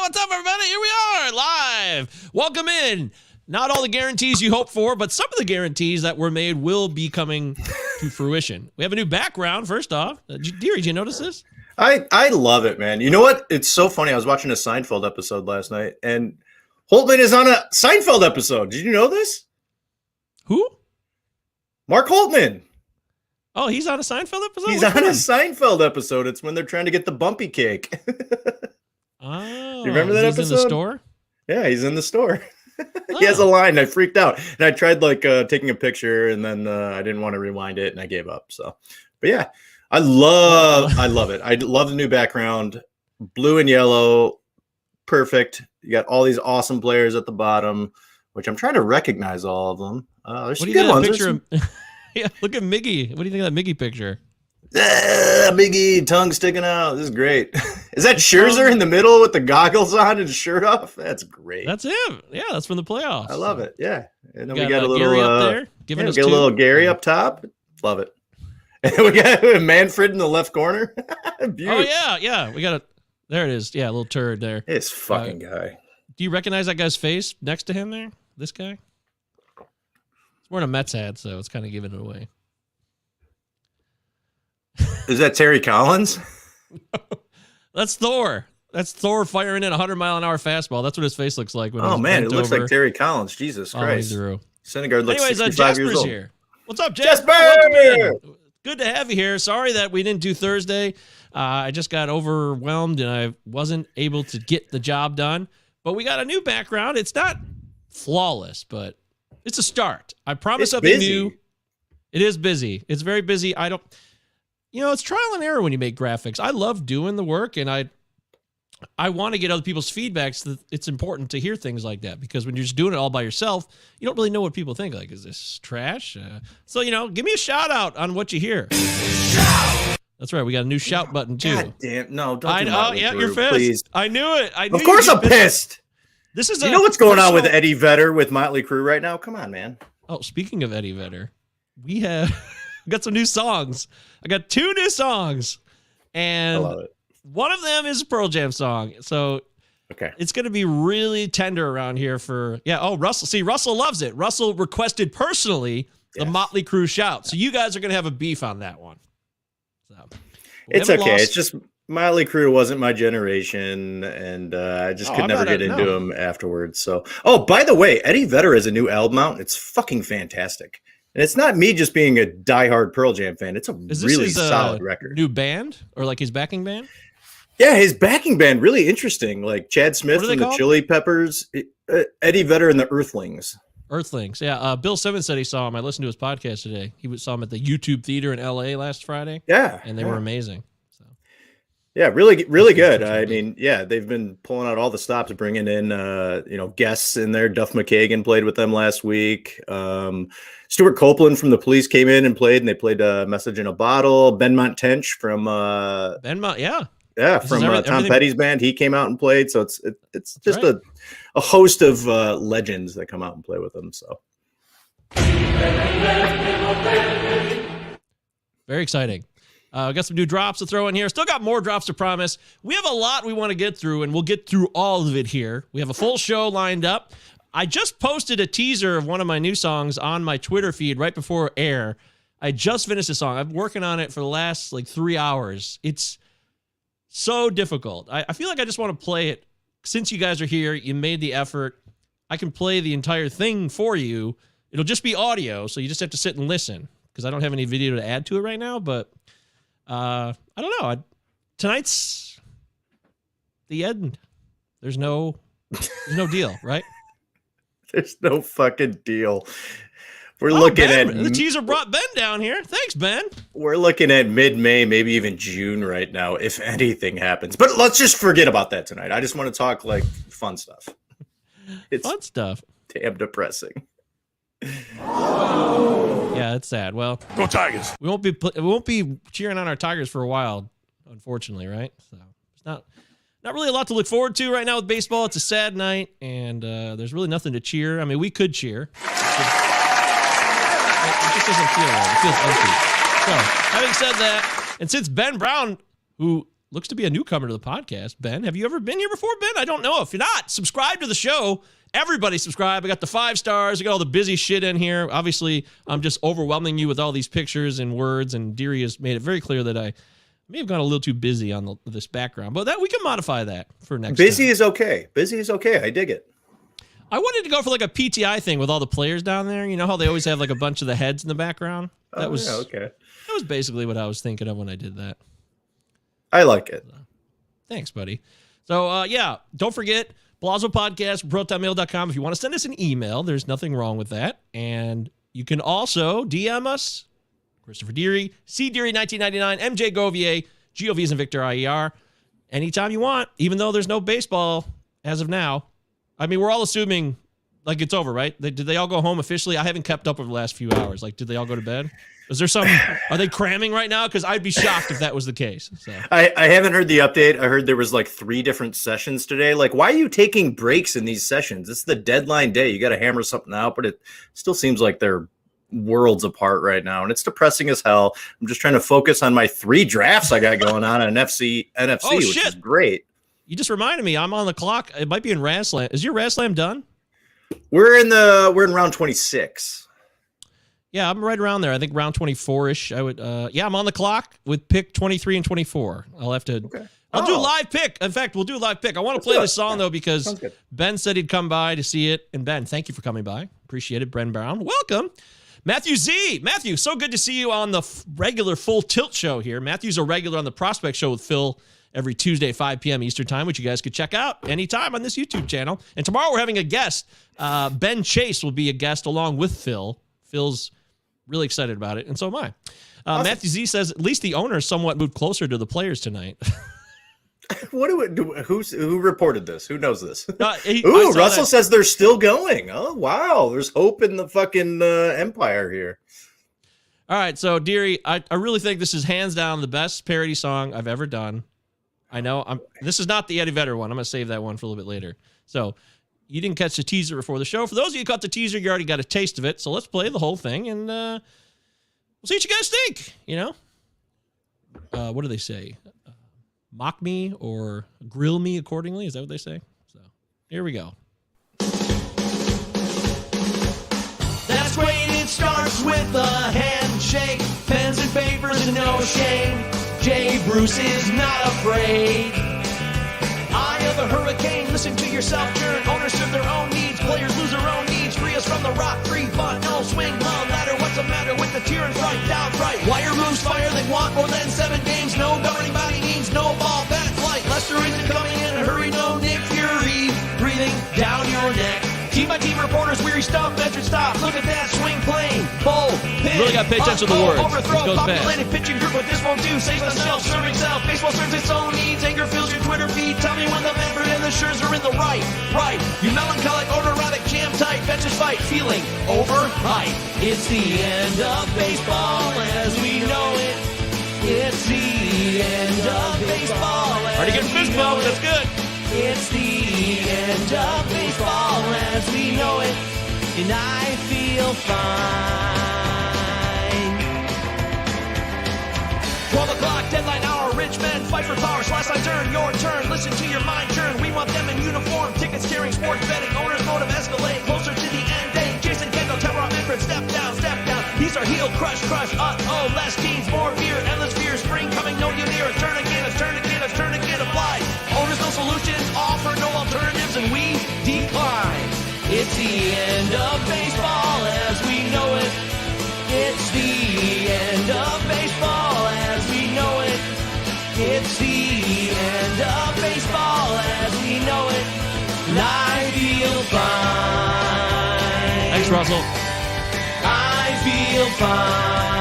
what's up, everybody? Here we are, live. Welcome in. Not all the guarantees you hope for, but some of the guarantees that were made will be coming to fruition. We have a new background, first off. Deary, did you notice this? I love it, man. You know what? It's so funny. I was watching a Seinfeld episode last night, and Holtman is on a Seinfeld episode. Did you know this? Who? Mark Holtman. Oh, he's on a Seinfeld episode? He's on a Seinfeld episode. It's when they're trying to get the bumpy cake. Oh, you remember that episode? He's in the store? Yeah, he's in the store. He has a line. I freaked out, and I tried taking a picture, and then I didn't want to rewind it, and I gave up. So, but yeah, I love it. I love the new background, blue and yellow, perfect. You got all these awesome players at the bottom, which I'm trying to recognize all of them. There's some good ones. Yeah, look at Miggy. What do you think of that Miggy picture? Miggy, tongue sticking out. This is great. Is that Scherzer in the middle with the goggles on and his shirt off? That's great. That's him. Yeah, that's from the playoffs. I love it. Yeah. And then we got a little Gary up there. Giving us a little Gary up top. Love it. And we got Manfred in the left corner. Oh, yeah. We got there it is. Yeah, a little turd there. This fucking guy. Do you recognize that guy's face next to him there? This guy? He's wearing a Mets hat, so it's kind of giving it away. Is that Terry Collins? That's Thor. That's Thor firing in a 100-mile-an-hour fastball. That's what his face looks like. When it looks like Terry Collins. Jesus Christ. Syndergaard looks 65 years old. Here. What's up, Jasper? Welcome in. Good to have you here. Sorry that we didn't do Thursday. I just got overwhelmed, and I wasn't able to get the job done. But we got a new background. It's not flawless, but it's a start. I promise something new. It is busy. It's very busy. It's trial and error when you make graphics. I love doing the work, and I want to get other people's feedback. So that it's important to hear things like that, because when you're just doing it all by yourself, you don't really know what people think. Like, is this trash? So, give me a shout out on what you hear. That's right. We got a new shout button too. God damn. No, don't do that. Yeah, you're pissed. Please. I knew it. Of course I'm pissed. This is you know what's going on with Eddie Vedder with Motley Crue right now? Come on, man. Oh, speaking of Eddie Vedder, we have got some new songs. I got 2 new songs, and I love it. One of them is a Pearl Jam song. So it's going to be really tender around here for, Russell. See, Russell loves it. Russell requested personally the Motley Crue shout. So you guys are going to have a beef on that one. So it's okay. It's just Motley Crue wasn't my generation, and I just could never get into them afterwards. So, by the way, Eddie Vedder has a new album out. It's fucking fantastic. And it's not me just being a diehard Pearl Jam fan. It's a really solid record. New band, or like his backing band? Yeah, his backing band, really interesting. Like Chad Smith from the Chili Peppers, Eddie Vedder and the Earthlings. Earthlings, yeah. Bill Simmons said he saw him. I listened to his podcast today. He saw him at the YouTube Theater in L.A. last Friday. Yeah. And they were amazing. So. Yeah, really, really good. I mean, they've been pulling out all the stops, bringing in, guests in there. Duff McKagan played with them last week. Stuart Copeland from The Police came in and played, and they played Message in a Bottle. Benmont Tench from from Tom Petty's band. He came out and played. So it's just a host of legends that come out and play with them. So very exciting. We got some new drops to throw in here. Still got more drops to promise. We have a lot we want to get through, and we'll get through all of it here. We have a full show lined up. I just posted a teaser of one of my new songs on my Twitter feed right before air. I just finished the song. I've been working on it for the last 3 hours. It's so difficult. I feel like I just want to play it. Since you guys are here, you made the effort. I can play the entire thing for you. It'll just be audio, so you just have to sit and listen, because I don't have any video to add to it right now. But I don't know. Tonight's the end. There's no deal, right? There's no fucking deal. We're looking Ben, at the teaser brought Ben down here. Thanks, Ben. We're looking at mid-May, maybe even June right now, if anything happens. But let's just forget about that tonight. I just want to talk fun stuff. It's fun stuff. Damn depressing. Yeah, it's sad. Well, go Tigers. We won't be cheering on our Tigers for a while, unfortunately, right? So it's not really a lot to look forward to right now with baseball. It's a sad night, and there's really nothing to cheer. I mean, we could cheer. It just doesn't feel right. It feels empty. So, having said that, and since Ben Brown, who looks to be a newcomer to the podcast. Ben, have you ever been here before, Ben? I don't know. If you're not, subscribe to the show. Everybody subscribe. I got the 5 stars. I got all the busy shit in here. Obviously, I'm just overwhelming you with all these pictures and words, and Deary has made it very clear that I may have gone a little too busy on this background, but that we can modify that for next Busy time. is okay. Busy is okay. I dig it. I wanted to go for like a PTI thing with all the players down there. You know how they always have like a bunch of the heads in the background? That was okay. That was basically what I was thinking of when I did that. I like it. Thanks, buddy. So, don't forget, Pallazzo Podcast, protonmail.com. If you want to send us an email, there's nothing wrong with that. And you can also DM us, Christopher Deary, CDeary1999, MJ Govier, GOVs and Victor IER, anytime you want, even though there's no baseball as of now. I mean, we're all assuming, like, it's over, right? Did they all go home officially? I haven't kept up over the last few hours. Like, did they all go to bed? Is there are they cramming right now? Because I'd be shocked if that was the case. So. I haven't heard the update. I heard there was like 3 different sessions today. Like, why are you taking breaks in these sessions? It's the deadline day. You got to hammer something out, but it still seems like they're worlds apart right now. And it's depressing as hell. I'm just trying to focus on my 3 drafts I got going on NFC, which is great. You just reminded me, I'm on the clock. It might be in Razslam. Is your Razslam done? We're in round 26. Yeah, I'm right around there. I think round 24-ish. I would I'm on the clock with pick 23 and 24. I'll have to I'll do a live pick. In fact, we'll do a live pick. I want to play this song though because Ben said he'd come by to see it. And Ben, thank you for coming by. Appreciate it, Bren Brown. Welcome. Matthew Z. Matthew, so good to see you on the regular Full Tilt show here. Matthew's a regular on the Prospect Show with Phil every Tuesday, 5 p.m. Eastern time, which you guys could check out anytime on this YouTube channel. And tomorrow we're having a guest. Ben Chase will be a guest along with Phil. Phil's really excited about it, and so am I. Awesome. Matthew Z says, at least the owners somewhat moved closer to the players tonight. Who reported this? Who knows this? Russell says they're still going. Oh, wow. There's hope in the fucking empire here. All right, so Deary, I really think this is hands down the best parody song I've ever done. I know this is not the Eddie Vedder one. I'm going to save that one for a little bit later. So you didn't catch the teaser before the show. For those of you who caught the teaser, you already got a taste of it. So let's play the whole thing, and we'll see what you guys think. You know, what do they say? Mock me or grill me accordingly. Is that what they say? So here we go. That's great. It starts with a handshake, pens and papers and no shame. Jay Bruce is not afraid. Eye of a hurricane, listen to yourself turn. Owners serve their own needs, players lose their own needs. Free us from the rock, free bunt, no swing, low ladder. What's the matter with the tear and fright? Downright wire moves fire, they want more than 7 games. No governing body needs no ball, bad flight. Lester isn't coming in a hurry, no Nick Fury breathing down your neck. Team-by-team reporters, weary stump, veteran stop. Look at that swing plane, bowl, pin. Really got to pay attention to the words. Overthrow, it goes populated pitching group, but this won't do. Saves the shelf, serving self. Baseball serves its own needs. Anger fills your Twitter feed. Tell me when the Manfred and the Scherzer are in the right. You melancholic, autoerotic, jam tight, benches fight, feeling overhyped. It's the end of baseball as we know it. It's the end of baseball. Already getting fist bump. That's good. It's the end of baseball as we know it, and I feel fine. 12 o'clock, deadline hour, rich men fight for power, slash line turn, your turn, listen to your mind turn. We want them in uniform, tickets carrying, sports betting, owners motive escalate, closer to the end date. Jason Kendall, Tevra Manfred, step down, he's our heel, crush, less teams, more beer, endless fear, spring coming, no you near, a turn again, apply. Owners, no solutions, offer no alternatives, and we decline. It's the end of baseball as we know it. It's the end of baseball as we know it. It's the end of baseball as we know it. And I feel fine. Thanks, Russell. I feel fine.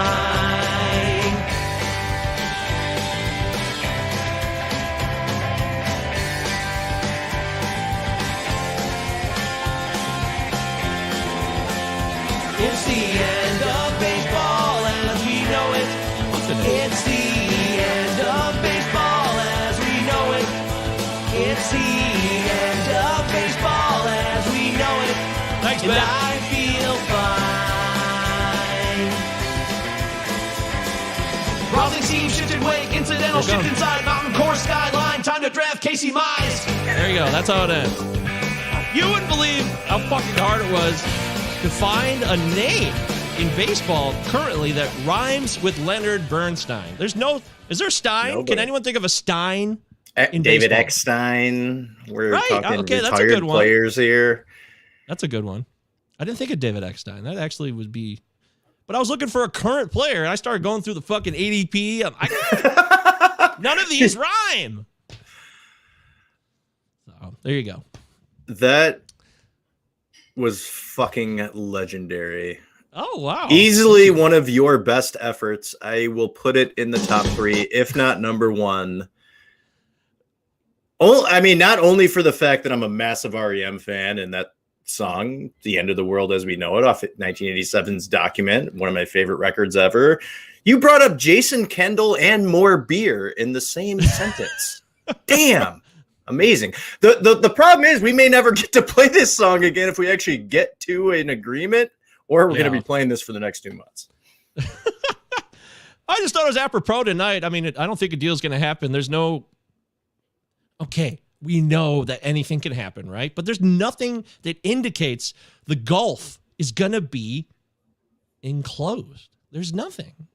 It's the end of baseball as we know it. It's the end of baseball as we know it. It's the end of baseball as we know it. Thanks, and Ben. I feel fine. Rousing seam shifted wake, incidental shift inside, mountain course. skyline. Time to draft Casey Mize. There you go. That's how it ends. You wouldn't believe how fucking hard it was to find a name in baseball currently that rhymes with Leonard Bernstein. Is there Stein? Nobody. Can anyone think of a Stein? In David baseball? Eckstein. We're Right. talking Okay, that's a retired good one. players here. That's a good one. I didn't think of David Eckstein. That actually would be. But I was looking for a current player, and I started going through the fucking ADP. None of these rhyme. So there you go. That was fucking legendary. Oh, wow. Easily one of your best efforts. I will put it in the top 3, if not number 1. Oh, I mean, not only for the fact that I'm a massive REM fan and that song, The End of the World as We Know It, off 1987's Document, one of my favorite records ever. You brought up Jason Kendall and more beer in the same sentence. Damn. Amazing. The problem is we may never get to play this song again if we actually get to an agreement, or we're going to be playing this for the next 2 months. I just thought it was apropos tonight. I mean, I don't think a deal is going to happen. There's no. Okay, we know that anything can happen, right? But there's nothing that indicates the gulf is going to be enclosed. There's nothing.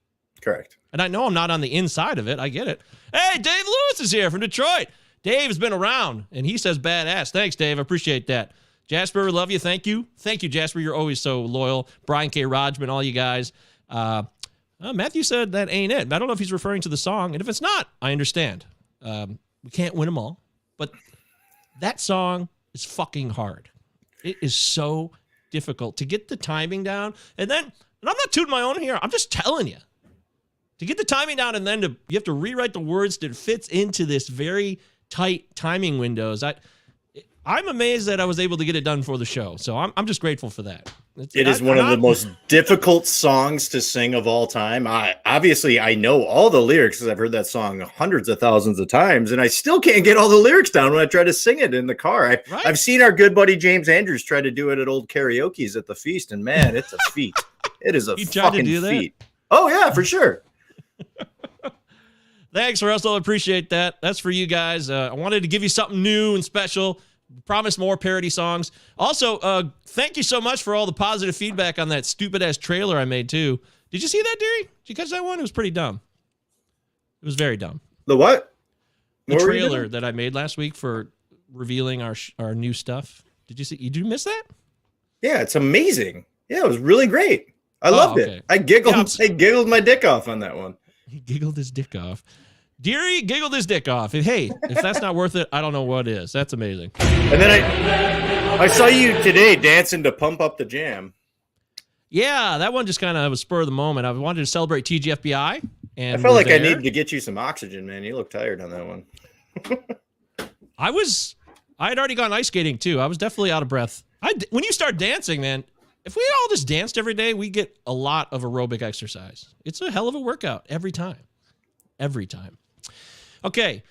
Correct. And I know I'm not on the inside of it. I get it. Hey, Dave Lewis is here from Detroit. Dave has been around, and he says badass. Thanks, Dave. I appreciate that. Jasper, love you. Thank you. Thank you, Jasper. You're always so loyal. Brian K. Rodgman, all you guys. Matthew said that ain't it. I don't know if he's referring to the song. And if it's not, I understand. We can't win them all. But that song is fucking hard. It is so difficult to get the timing down. And I'm not tooting my own here. I'm just telling you. To get the timing down and then you have to rewrite the words that fits into this very tight timing windows. I'm amazed that I was able to get it done for the show. So I'm just grateful for that. It is one of the most difficult songs to sing of all time. I know all the lyrics because I've heard that song hundreds of thousands of times, and I still can't get all the lyrics down when I try to sing it in the car. I've seen our good buddy James Andrews try to do it at old karaoke's at the feast, and man, it's a feat. It is a fucking feat. Oh yeah, for sure. Thanks, Russell. Appreciate that. That's for you guys. I wanted to give you something new and special. Promise more parody songs. Also, thank you so much for all the positive feedback on that stupid-ass trailer I made, too. Did you see that, Deary? Did you catch that one? It was pretty dumb. It was very dumb. The what? The trailer that I made last week for revealing our new stuff. Did you see? Did you miss that? Yeah, it's amazing. Yeah, it was really great. I loved it. I giggled. I giggled my dick off on that one. He giggled his dick off. Deary giggled his dick off. Hey, if that's not worth it, I don't know what is. That's amazing. And then I saw you today dancing to Pump Up the Jam. Yeah, that one just kind of was spur of the moment. I wanted to celebrate TGFBI. And I felt like I needed to get you some oxygen, man. You look tired on that one. I had already gone ice skating, too. I was definitely out of breath. When you start dancing, man, if we all just danced every day, we get a lot of aerobic exercise. It's a hell of a workout every time. Every time. Okay,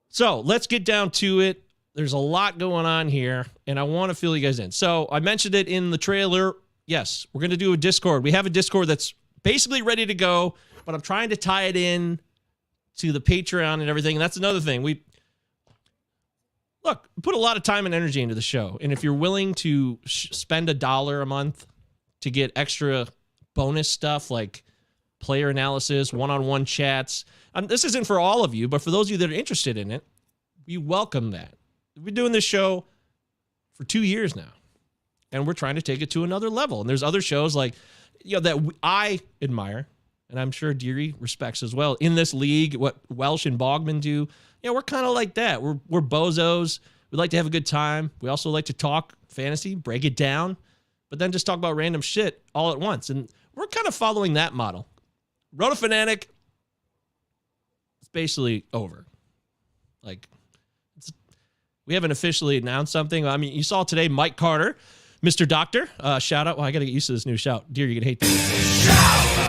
so let's get down to it. There's a lot going on here, and I want to fill you guys in. So I mentioned it in the trailer. Yes, we're going to do a Discord. We have a Discord that's basically ready to go, but I'm trying to tie it in to the Patreon and everything. And that's another thing. We put a lot of time and energy into the show, and if you're willing to spend $1 a month to get extra bonus stuff like player analysis, one-on-one chats. This isn't for all of you, but for those of you that are interested in it, we welcome that. We've been doing this show for 2 years now, and we're trying to take it to another level. And there's other shows like, that I admire, and I'm sure Deary respects as well. In this league, what Welsh and Bogman do, we're kind of like that. We're bozos. We like to have a good time. We also like to talk fantasy, break it down, but then just talk about random shit all at once. And we're kind of following that model. Roto Fanatic, it's basically over. We haven't officially announced something. I mean, you saw today Mike Carter, Mr. Doctor. Shout out. Well, I got to get used to this new shout. Dear, you're going to hate this.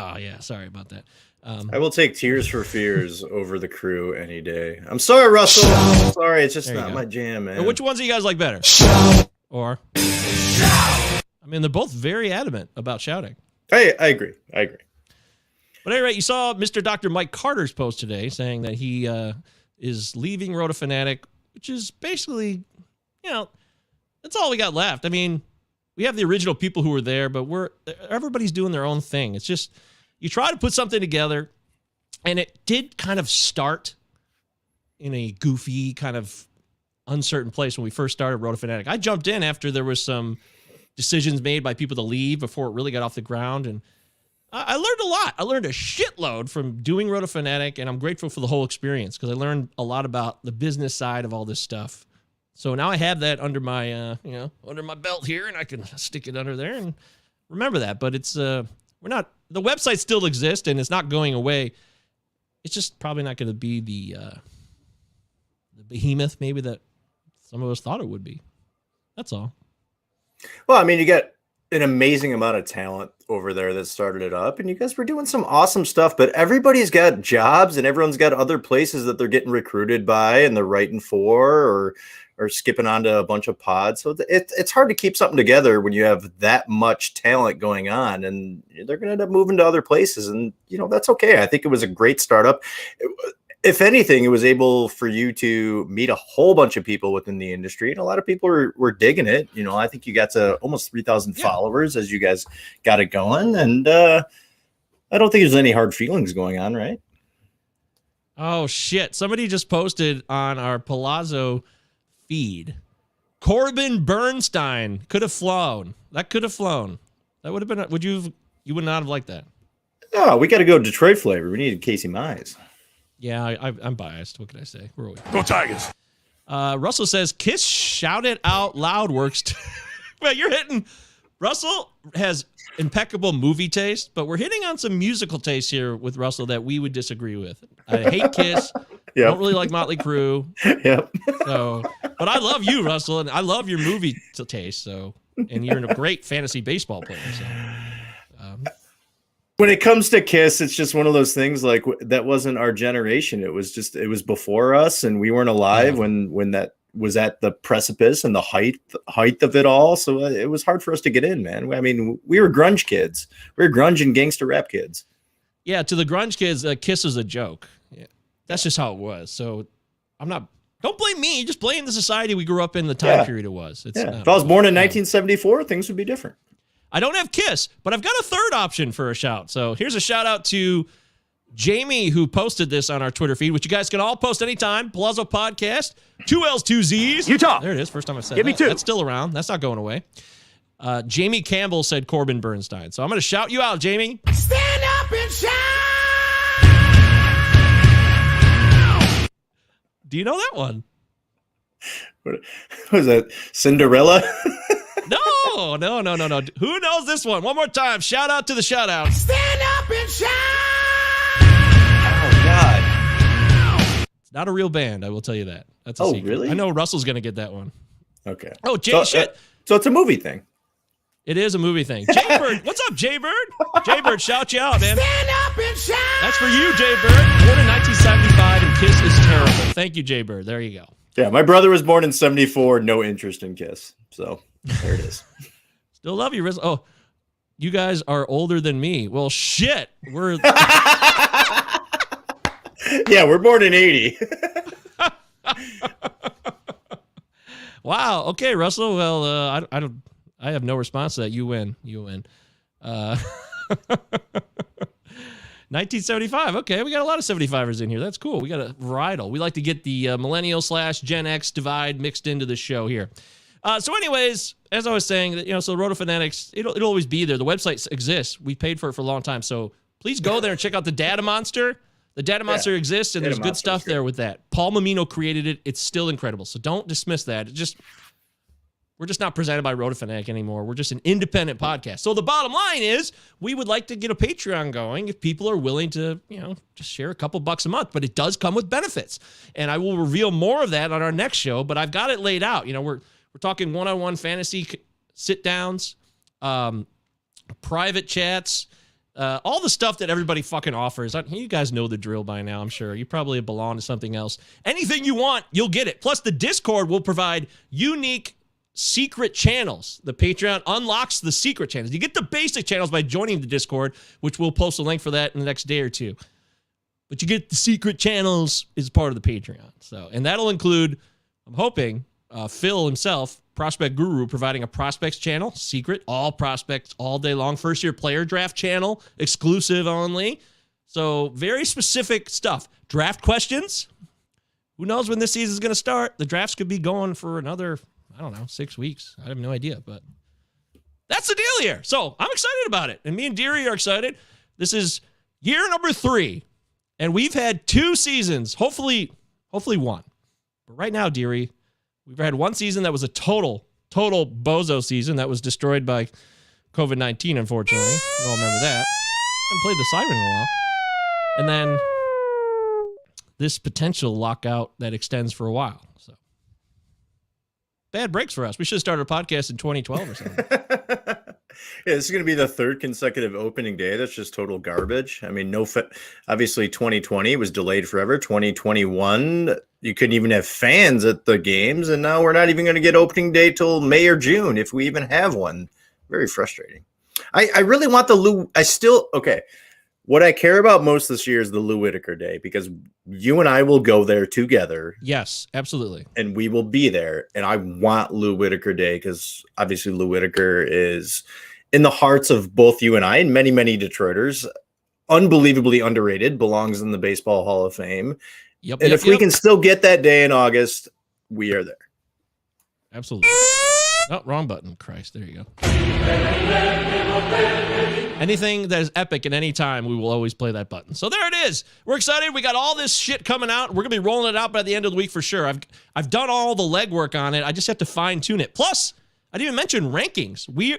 Oh, yeah. Sorry about that. I will take Tears for Fears over the Crew any day. I'm sorry, Russell. I'm sorry. It's just not my jam, man. And which ones do you guys like better? Or? I mean, they're both very adamant about shouting. I agree. But anyway, you saw Mr. Dr. Mike Carter's post today saying that he is leaving Roto Fanatic, which is basically, that's all we got left. I mean, we have the original people who were there, but everybody's doing their own thing. It's just, you try to put something together, and it did kind of start in a goofy, kind of uncertain place when we first started Roto Fanatic. I jumped in after there was some decisions made by people to leave before it really got off the ground, and I learned a lot. I learned a shitload from doing Roto Fanatic, and I'm grateful for the whole experience because I learned a lot about the business side of all this stuff. So now I have that under my, under my belt here, and I can stick it under there and remember that. But it's, the website still exists, and it's not going away. It's just probably not going to be the behemoth maybe that some of us thought it would be. That's all. Well, I mean, you got an amazing amount of talent over there that started it up, and you guys were doing some awesome stuff, but everybody's got jobs and everyone's got other places that they're getting recruited by and they're writing for or skipping onto a bunch of pods. So it's hard to keep something together when you have that much talent going on, and they're going to end up moving to other places. And, that's okay. I think it was a great startup. If anything, it was able for you to meet a whole bunch of people within the industry, and a lot of people were digging it. I think you got to almost 3,000 followers as you guys got it going. And I don't think there's any hard feelings going on, right? Oh, shit. Somebody just posted on our Pallazzo feed. Corbin Bernstein could have flown. That could have flown. That would have been, you would not have liked that. No, we got to go Detroit flavor. We needed Casey Mize. Yeah, I'm biased. What can I say? Where are we? Go Tigers. Russell says, Kiss Shout It Out Loud works. Well, you're hitting. Russell has impeccable movie taste, but we're hitting on some musical taste here with Russell that we would disagree with. I hate Kiss. Yep. Don't really like Motley Crue. Yep. So, but I love you, Russell, and I love your movie taste. So, and you're a great fantasy baseball player. So, when it comes to Kiss, it's just one of those things like that wasn't our generation. It was before us, and we weren't alive when that was at the precipice and the height of it all. So it was hard for us to get in, man. I mean, we were grunge kids. We were grunge and gangster rap kids. Yeah, to the grunge kids, Kiss is a joke. Yeah, that's just how it was. So don't blame me. Just blame the society we grew up in, the time period it was. If I was born in 1974, things would be different. I don't have Kiss, but I've got a third option for a shout. So here's a shout out to Jamie, who posted this on our Twitter feed, which you guys can all post anytime. Pallazzo Podcast, 2 L's, 2 Z's. Utah. There it is. First time I've said Give that. me 2. That's still around. That's not going away. Jamie Campbell said Corbin Bernstein. So I'm going to shout you out, Jamie. Stand up and shout. Do you know that one? What was that? Cinderella? No. Who knows this one? One more time. Shout out to the shout out. Stand up and shout. Oh, God. It's not a real band, I will tell you that. That's a secret. Really? I know Russell's going to get that one. Okay. Oh, Jay, shit. So it's a movie thing. It is a movie thing. Jay Bird. What's up, Jay Bird? Jay Bird, shout you out, man. Stand up and shout. That's for you, Jay Bird. Born in 1975, and Kiss is terrible. Thank you, Jay Bird. There you go. Yeah, my brother was born in 74, no interest in Kiss. So there it is. Still love you, Riz. Oh, you guys are older than me. Well, shit. We're Yeah, we're born in 80. Wow. Okay, Russell. Well, I have no response to that. You win. 1975. Okay, we got a lot of 75ers in here. That's cool. We got a varietal. We like to get the millennial / Gen X divide mixed into the show here. So anyways, as I was saying, so Roto Fanatics, it'll always be there. The website exists. We paid for it for a long time. So please go there and check out the Data Monster. The Data Monster exists, and there's good stuff there with that. Paul Mamino created it. It's still incredible. So don't dismiss that. We're just not presented by Roto Fanatic anymore. We're just an independent podcast. So the bottom line is we would like to get a Patreon going if people are willing to, just share a couple bucks a month. But it does come with benefits. And I will reveal more of that on our next show. But I've got it laid out. We're talking one-on-one fantasy sit-downs, private chats, all the stuff that everybody fucking offers. You guys know the drill by now, I'm sure. You probably belong to something else. Anything you want, you'll get it. Plus, the Discord will provide unique secret channels. The Patreon unlocks the secret channels. You get the basic channels by joining the Discord, which we'll post a link for that in the next day or two. but you get the secret channels as part of the Patreon. So, and that'll include, I'm hoping, Phil himself, Prospect Guru, providing a prospects channel, secret, all prospects all day long, first year player draft channel, exclusive only. So very specific stuff. Draft questions. Who knows when this season is going to start? The drafts could be going for another, 6 weeks. I have no idea, but that's the deal here. So I'm excited about it. And me and Deary are excited. This is year number 3. And we've had 2 seasons, hopefully one. But right now, Deary, we've had one season that was a total bozo season that was destroyed by COVID-19, unfortunately. You all remember that. I haven't played the siren in a while. And then this potential lockout that extends for a while. So bad breaks for us. We should have started a podcast in 2012 or something. Yeah, this is going to be the 3rd consecutive opening day. That's just total garbage. I mean, obviously 2020 was delayed forever. 2021, you couldn't even have fans at the games. And now we're not even going to get opening day till May or June, if we even have one. Very frustrating. I really want the Lou. What I care about most this year is the Lou Whitaker Day, because you and I will go there together. Yes, absolutely. And we will be there. And I want Lou Whitaker Day because obviously Lou Whitaker is in the hearts of both you and I and many, many Detroiters. Unbelievably underrated, belongs in the Baseball Hall of Fame. Yep. And if we can still get that day in August, we are there. Absolutely. Oh, wrong button. Christ, there you go. Anything that is epic at any time, we will always play that button. So there it is. We're excited. We got all this shit coming out. We're going to be rolling it out by the end of the week for sure. I've done all the legwork on it. I just have to fine tune it. Plus, I didn't even mention rankings. We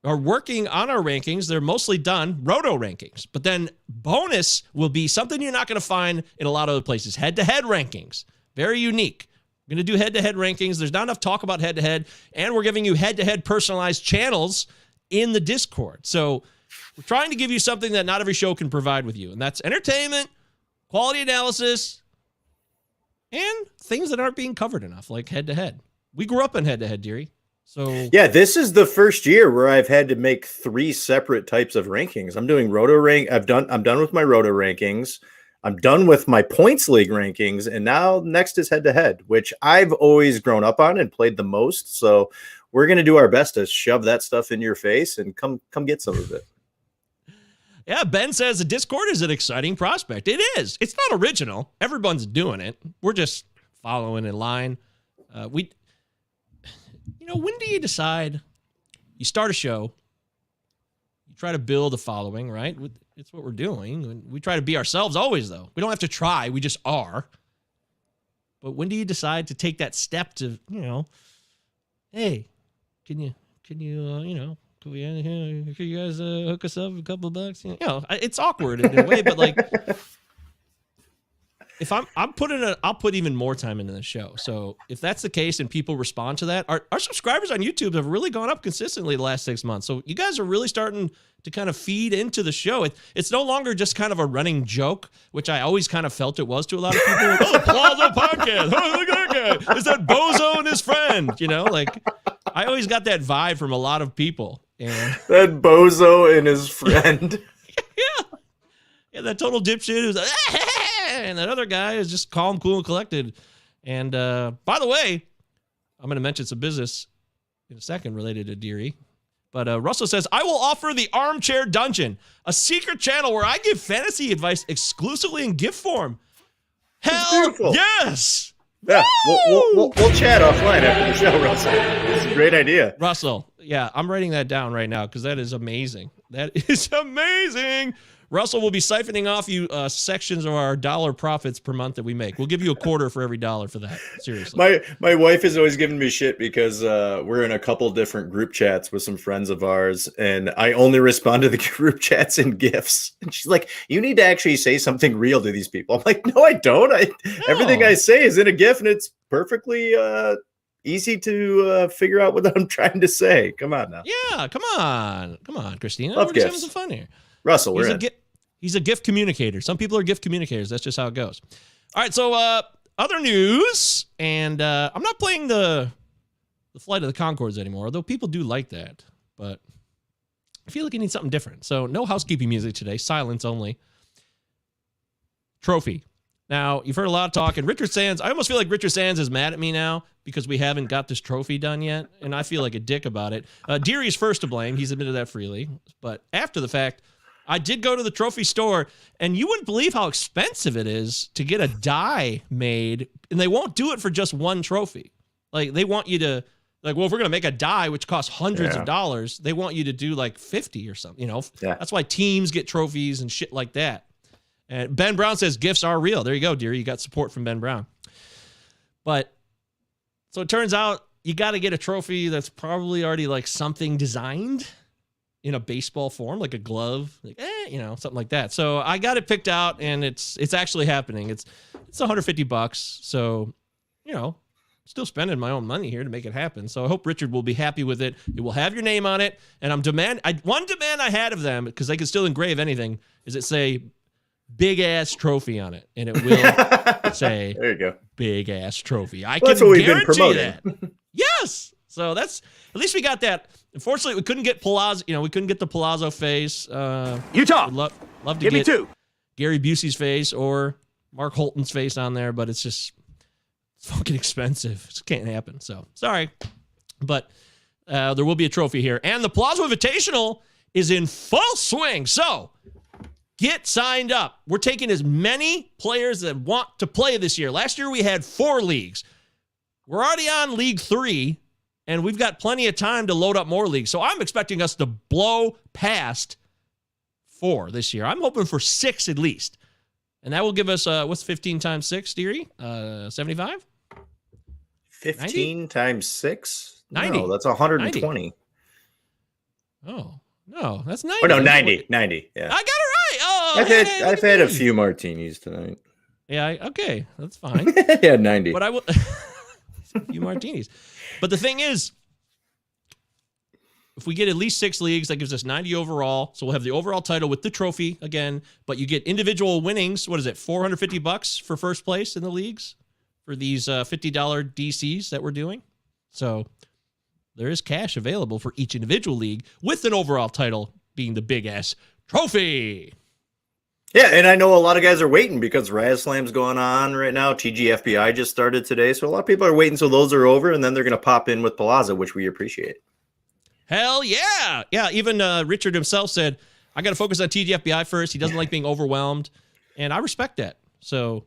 are working on our rankings. They're mostly done, roto rankings. But then bonus will be something you're not going to find in a lot of other places. Head-to-head rankings. Very unique. We're going to do head-to-head rankings. There's not enough talk about head-to-head. And we're giving you head-to-head personalized channels in the Discord. So we're trying to give you something that not every show can provide with you. And that's entertainment, quality analysis, and things that aren't being covered enough, like head-to-head. We grew up in head-to-head, Deary. So yeah, this is the first year where I've had to make 3 separate types of rankings. I'm doing roto rank. I'm done with my roto rankings. I'm done with my points league rankings, and now next is head-to-head, which I've always grown up on and played the most. So we're going to do our best to shove that stuff in your face and come get some of it. Yeah, Ben says the Discord is an exciting prospect. It is. It's not original. Everyone's doing it. We're just following in line. When do you decide you start a show, you try to build a following, right? It's what we're doing. We try to be ourselves always, though. We don't have to try. We just are. But when do you decide to take that step to, hey, can you could you guys hook us up a couple of bucks? It's awkward in a way, but like, if I'll put even more time into the show. So if that's the case and people respond to that, our subscribers on YouTube have really gone up consistently the last 6 months. So you guys are really starting to kind of feed into the show. It's no longer just kind of a running joke, which I always kind of felt it was to a lot of people. Like, oh, Pallazzo Podcast. Oh, look at that guy. Is that Bozo and his friend? I always got that vibe from a lot of people. And that Bozo and his friend. Yeah, that total dipshit who's like, and that other guy is just calm, cool, and collected. And by the way, I'm going to mention some business in a second related to Deary. But Russell says, I will offer the Armchair Dungeon, a secret channel where I give fantasy advice exclusively in gift form. Hell yes! Yeah, we'll chat offline after the show, Russell. It's a great idea. Russell, yeah, I'm writing that down right now because that is amazing. That is amazing. Russell will be siphoning off you sections of our dollar profits per month that we make. We'll give you a quarter for every dollar for that. Seriously. My wife is always giving me shit because we're in a couple different group chats with some friends of ours, and I only respond to the group chats in GIFs. And she's like, you need to actually say something real to these people. I'm like, no, I don't. Everything I say is in a GIF, and it's perfectly easy to figure out what I'm trying to say. Come on now. Yeah, come on, Christina. Love we're just GIFs. having some fun here. Russell, he's a gift communicator. Some people are gift communicators. That's just how it goes. All right, so other news, and I'm not playing the Flight of the Conchords anymore, although people do like that, but I feel like I need something different. So no housekeeping music today, silence only. trophy. Now, you've heard a lot of talk, and Richard Sands, I almost feel like Richard Sands is mad at me now because we haven't got this trophy done yet, and I feel like a dick about it. Deary's first to blame. He's admitted that freely. But after the fact, I did go to the trophy store, and you wouldn't believe how expensive it is to get a die made, and they won't do it for just one trophy. Like, they want you to, like, well, if we're going to make a die, which costs hundreds of dollars, they want you to do like 50 or something, you know? Yeah. That's why teams get trophies and shit like that. And Ben Brown says gifts are real. There you go, dear. You got support from Ben Brown. But so it turns out you got to get a trophy that's probably already like something designed in a baseball form, like a glove, like you know, something like that. So I got it picked out, and it's actually happening. It's $150. So, you know, still spending my own money here to make it happen. So I hope Richard will be happy with it. It will have your name on it. And one demand I had of them, because they can still engrave anything, is it say big ass trophy on it, and it will say there you go, big ass trophy. I can guarantee that. Yes. So that's, at least we got that. Unfortunately, we couldn't get Pallazzo. You know, we couldn't get the Pallazzo face. Utah. Love to Give get me two. Gary Busey's face or Mark Holton's face on there, but it's fucking expensive. It just can't happen. So sorry, but there will be a trophy here, and the Pallazzo Invitational is in full swing. So get signed up. We're taking as many players that want to play this year. Last year we had 4 leagues. We're already on League 3, and we've got plenty of time to load up more leagues. So I'm expecting us to blow past 4 this year. I'm hoping for 6 at least. And that will give us, what's 15 times 6, Deary? 75? 15 90? Times 6? 90. No, that's 120. 90. Oh, no, that's 90. Oh, no, 90. 90, yeah. I got it right. Oh, I've had a few martinis tonight. Yeah, okay, that's fine. Yeah, 90. But I will... a few martinis. But the thing is, if we get at least 6 leagues, that gives us 90 overall. So we'll have the overall title with the trophy again, but you get individual winnings. What is it? $450 for first place in the leagues for these $50 DCs that we're doing. So there is cash available for each individual league with an overall title being the big ass trophy. Yeah, and I know a lot of guys are waiting because Raz Slam's going on right now. TGFBI just started today, so a lot of people are waiting until those are over, and then they're going to pop in with Pallazzo, which we appreciate. Hell yeah. Yeah, even Richard himself said, I got to focus on TGFBI first. He doesn't like being overwhelmed, and I respect that. So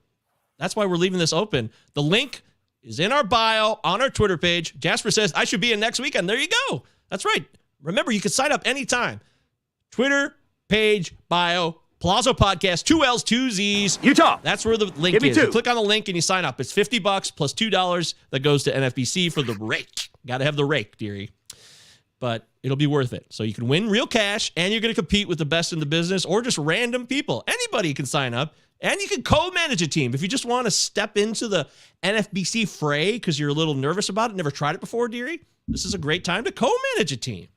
that's why we're leaving this open. The link is in our bio on our Twitter page. Jasper says, I should be in next weekend. There you go. That's right. Remember, you can sign up anytime. Twitter page, bio, Pallazzo Podcast, 2 L's, 2 Z's. Utah. That's where the link is. You click on the link and you sign up. It's $50 plus $2 that goes to NFBC for the rake. Got to have the rake, dearie. But it'll be worth it. So you can win real cash, and you're going to compete with the best in the business or just random people. Anybody can sign up, and you can co-manage a team. If you just want to step into the NFBC fray because you're a little nervous about it, never tried it before, dearie, this is a great time to co-manage a team.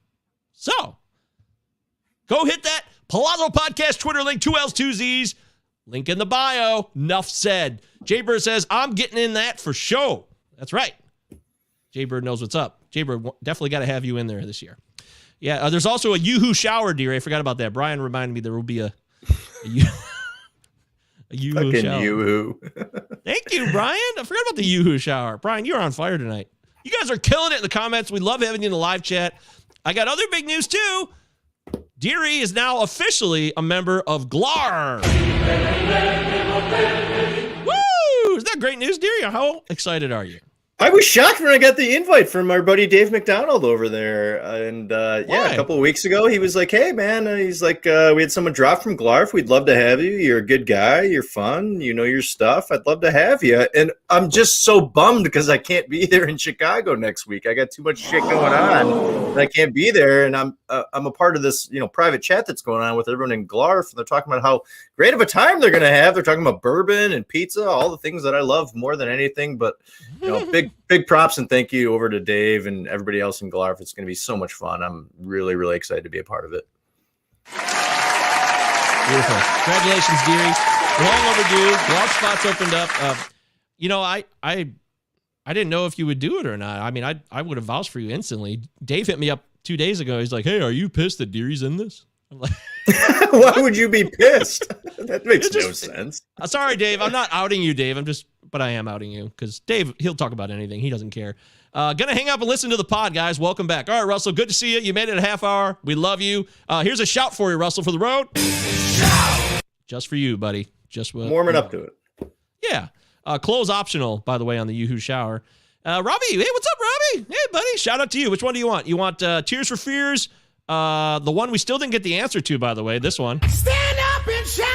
So go hit that Pallazzo Podcast Twitter link, 2 L's, 2 Z's. Link in the bio. Enough said. Jay-Bird says, I'm getting in that for show. That's right. Jay-Bird knows what's up. Jay-Bird, definitely got to have you in there this year. Yeah, there's also a Yoo-Hoo shower, dear. I forgot about that. Brian reminded me there will be a Yoo-Hoo shower. Yoo-Hoo. Thank you, Brian. I forgot about the Yoo-Hoo shower. Brian, you're on fire tonight. You guys are killing it in the comments. We love having you in the live chat. I got other big news, too. Deary is now officially a member of GLAR. Woo! Is that great news, Deary? How excited are you? I was shocked when I got the invite from our buddy Dave McDonald over there. And a couple of weeks ago, he was like, hey, man, he's like, we had someone drop from Glarf. We'd love to have you. You're a good guy. You're fun. You know your stuff. I'd love to have you. And I'm just so bummed because I can't be there in Chicago next week. I got too much shit going on. I can't be there. And I'm a part of this, private chat that's going on with everyone in Glarf. And they're talking about how great of a time they're going to have. They're talking about bourbon and pizza, all the things that I love more than anything. But, big props and thank you over to Dave and everybody else in Glarf. It's going to be so much fun. I'm really, really excited to be a part of it. Beautiful. Congratulations, dearie. Long overdue. Glarf spots opened up. I didn't know if you would do it or not. I mean, I would have vouched for you instantly. Dave hit me up 2 days ago. He's like, hey, are you pissed that Deary's in this? I'm like, Why would you be pissed? That makes no sense. Sorry, Dave. I'm not outing you, Dave. But I am outing you because Dave, he'll talk about anything. He doesn't care. Gonna hang up and listen to the pod, guys. Welcome back. All right, Russell, good to see you. You made it a half hour. We love you. Here's a shout for you, Russell, for the road. Shout! Just for you, buddy. Just warming up to it. Yeah. Clothes optional, by the way, on the Yoo-Hoo shower. Robbie, hey, what's up, Robbie? Hey, buddy. Shout out to you. Which one do you want? You want Tears for Fears? The one we still didn't get the answer to, by the way. This one. Stand up and shout!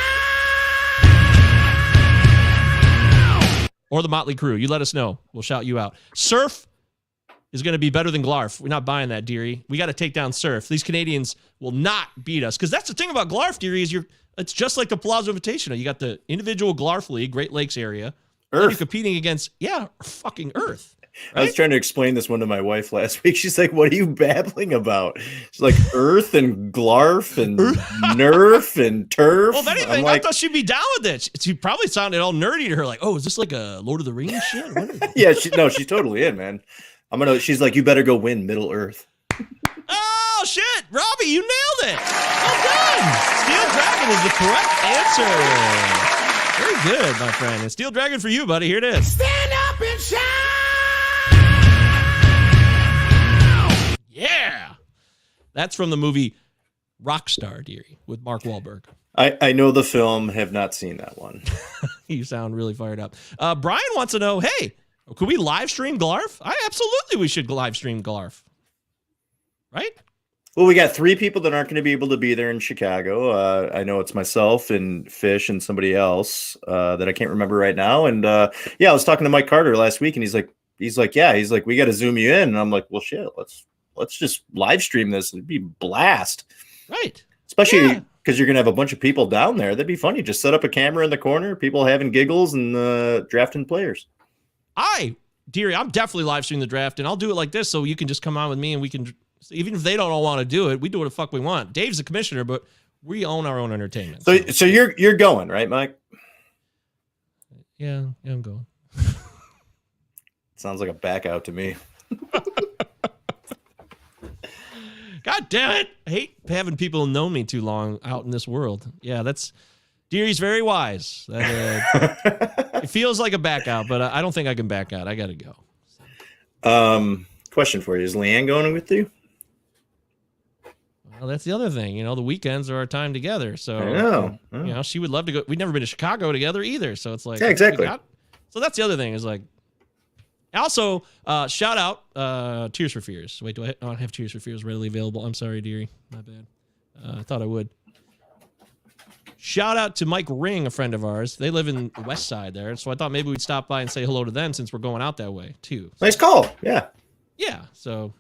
Or the Motley Crue. You let us know. We'll shout you out. Surf is going to be better than Glarf. We're not buying that, Deary. We got to take down Surf. These Canadians will not beat us. Because that's the thing about Glarf, Deary, is it's just like the Pallazzo Invitational. You got the individual Glarf League, Great Lakes area. Earth. You're competing against, fucking Earth. Right? I was trying to explain this one to my wife last week. She's like, what are you babbling about? She's like, Earth and Glarf and Nerf and Turf. Well, if anything, I thought she'd be down with it. She probably sounded all nerdy to her, like, oh, is this like a Lord of the Rings shit? Yeah, she's totally in, man. She's like, you better go win Middle Earth. Oh, shit. Robbie, you nailed it. Well done. Steel Dragon is the correct answer. Very good, my friend. And Steel Dragon for you, buddy. Here it is. Stand up and shout! Yeah. That's from the movie Rockstar, Deary, with Mark Wahlberg. I know the film, have not seen that one. You sound really fired up. Brian wants to know, hey, could we live stream Glarf? Absolutely we should live stream Glarf. Right? Well, we got 3 people that aren't going to be able to be there in Chicago. I know it's myself and Fish and somebody else that I can't remember right now. And I was talking to Mike Carter last week, and he's like, we got to Zoom you in. And I'm like, well, shit, let's just live stream this. It'd be a blast. Right. Especially because you're going to have a bunch of people down there. That'd be funny. Just set up a camera in the corner, people having giggles and drafting players. Deary, I'm definitely live streaming the draft, and I'll do it like this so you can just come on with me and we can, even if they don't all want to do it, we do what the fuck we want. Dave's the commissioner, but we own our own entertainment. So you're going, right, Mike? Yeah, I'm going. Sounds like a back out to me. God damn it. I hate having people know me too long out in this world. Yeah, Deary's very wise. It feels like a back out, but I don't think I can back out. I got to go. Question for you. Is Leanne going with you? Well, that's the other thing. The weekends are our time together. So, I know. She would love to go. We've never been to Chicago together either. So it's like, yeah, exactly. So that's the other thing is like, also, shout out Tears for Fears. Wait, do I don't have Tears for Fears readily available? I'm sorry, Deary. My bad. I thought I would. Shout out to Mike Ring, a friend of ours. They live in the west side there. So I thought maybe we'd stop by and say hello to them since we're going out that way, too. Nice call. Yeah. Yeah. So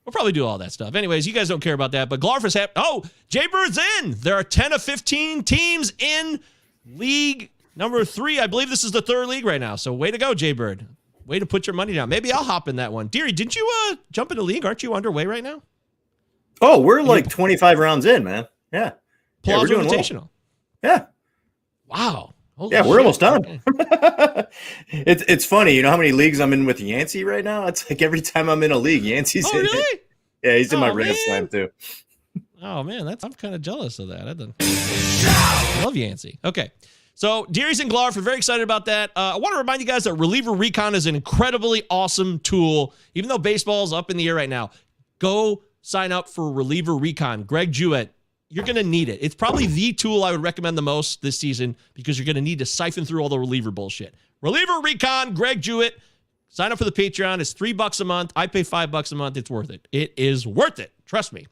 we'll probably do all that stuff. Anyways, you guys don't care about that. But Glarf is Jaybird's in. There are 10 of 15 teams in League number 3. I believe this is the 3rd league right now. So way to go, Jaybird. Way to put your money down. Maybe I'll hop in that one. Deary, didn't you jump into league? Aren't you underway right now? Oh, we're like 25 rounds in, man. Yeah. Pallazzo Invitational. Well. Yeah. Wow. Holy shit. We're almost done. Okay. It's funny. You know how many leagues I'm in with Yancey right now? It's like every time I'm in a league, Yancey's in really? it. Yeah, he's in my Ram Slam too. Oh, man. I'm kind of jealous of that. I love Yancey. Okay. So, Deary's and Glarf, we're very excited about that. I want to remind you guys that Reliever Recon is an incredibly awesome tool. Even though baseball is up in the air right now, go sign up for Reliever Recon. Greg Jewett, you're going to need it. It's probably the tool I would recommend the most this season because you're going to need to siphon through all the reliever bullshit. Reliever Recon, Greg Jewett. Sign up for the Patreon. It's $3 a month. I pay $5 a month. It's worth it. It is worth it. Trust me.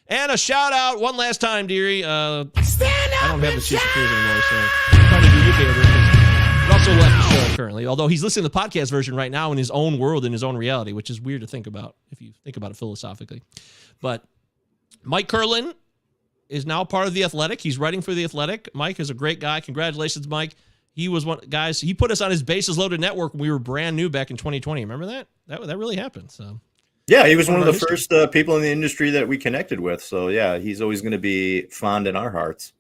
And a shout out one last time, Deary. I don't have the Tears for Fears anymore, so I'm trying to do you a favor because Russell left the show currently. Although he's listening to the podcast version right now in his own world, in his own reality, which is weird to think about if you think about it philosophically. But Mike Curlin is now part of The Athletic. He's writing for The Athletic. Mike is a great guy. Congratulations, Mike. He was one guys. He put us on his Bases Loaded network when we were brand new back in 2020. Remember that? That really happened. So. Yeah, he was one of the first people in the industry that we connected with. So, yeah, he's always going to be fond in our hearts.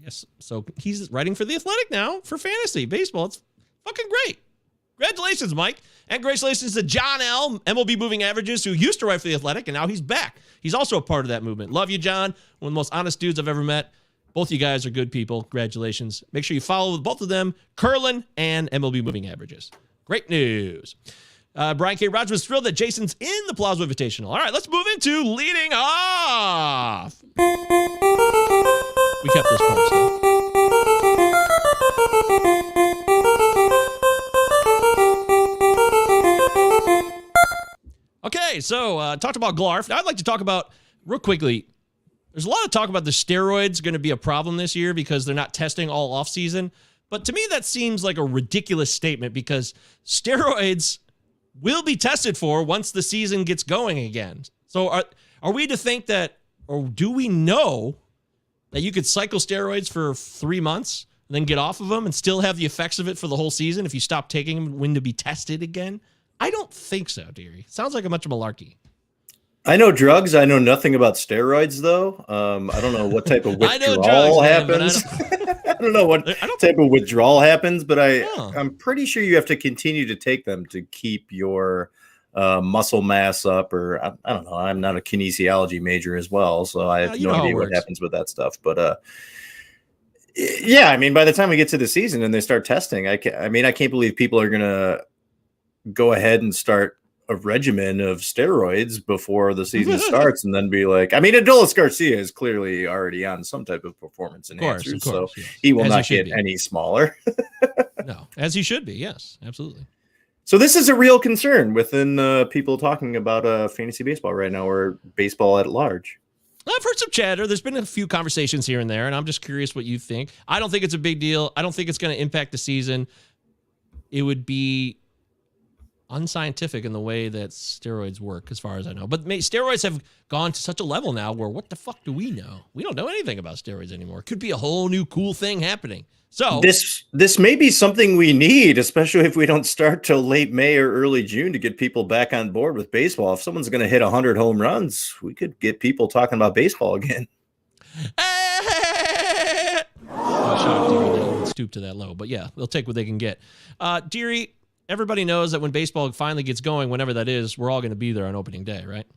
Yes. So he's writing for The Athletic now for fantasy baseball. It's fucking great. Congratulations, Mike. And congratulations to John L., MLB Moving Averages, who used to write for The Athletic, and now he's back. He's also a part of that movement. Love you, John. One of the most honest dudes I've ever met. Both you guys are good people. Congratulations. Make sure you follow both of them, Curlin and MLB Moving Averages. Great news. Brian K. Rogers was thrilled that Jason's in the Pallazzo Invitational. All right, let's move into leading off. We kept this posted. Okay, so talked about Glarf. Now I'd like to talk about, real quickly, there's a lot of talk about the steroids going to be a problem this year because they're not testing all offseason. But to me, that seems like a ridiculous statement because steroids will be tested for once the season gets going again. So are we to think that, or do we know that you could cycle steroids for 3 months and then get off of them and still have the effects of it for the whole season if you stop taking them when to be tested again? I don't think so, dearie. Sounds like a bunch of malarkey. I know drugs. I know nothing about steroids, though. I don't know what type of withdrawal happens. I don't know what type of withdrawal happens, but I'm pretty sure you have to continue to take them to keep your muscle mass up. Or I don't know. I'm not a kinesiology major as well, so I have no idea what happens with that stuff. But yeah, I mean, by the time we get to the season and they start testing, I can't believe people are gonna go ahead and start a regimen of steroids before the season starts and then be like, I mean, Adolis Garcia is clearly already on some type of performance enhancer, so yes. He will not get any smaller. No, as he should be. Yes, absolutely. So this is a real concern within people talking about fantasy baseball right now, or baseball at large. I've heard some chatter. There's been a few conversations here and there, and I'm just curious what you think. I don't think it's a big deal. I don't think it's going to impact the season. It would be unscientific in the way that steroids work, as far as I know. But steroids have gone to such a level now where what the fuck do we know? We don't know anything about steroids anymore. It could be a whole new cool thing happening. So this may be something we need, especially if we don't start till late May or early June to get people back on board with baseball. If someone's going to hit 100 home runs, we could get people talking about baseball again. I'm shocked they would stoop to that low, but yeah, they'll take what they can get. Deary, everybody knows that when baseball finally gets going, whenever that is, we're all going to be there on opening day, right?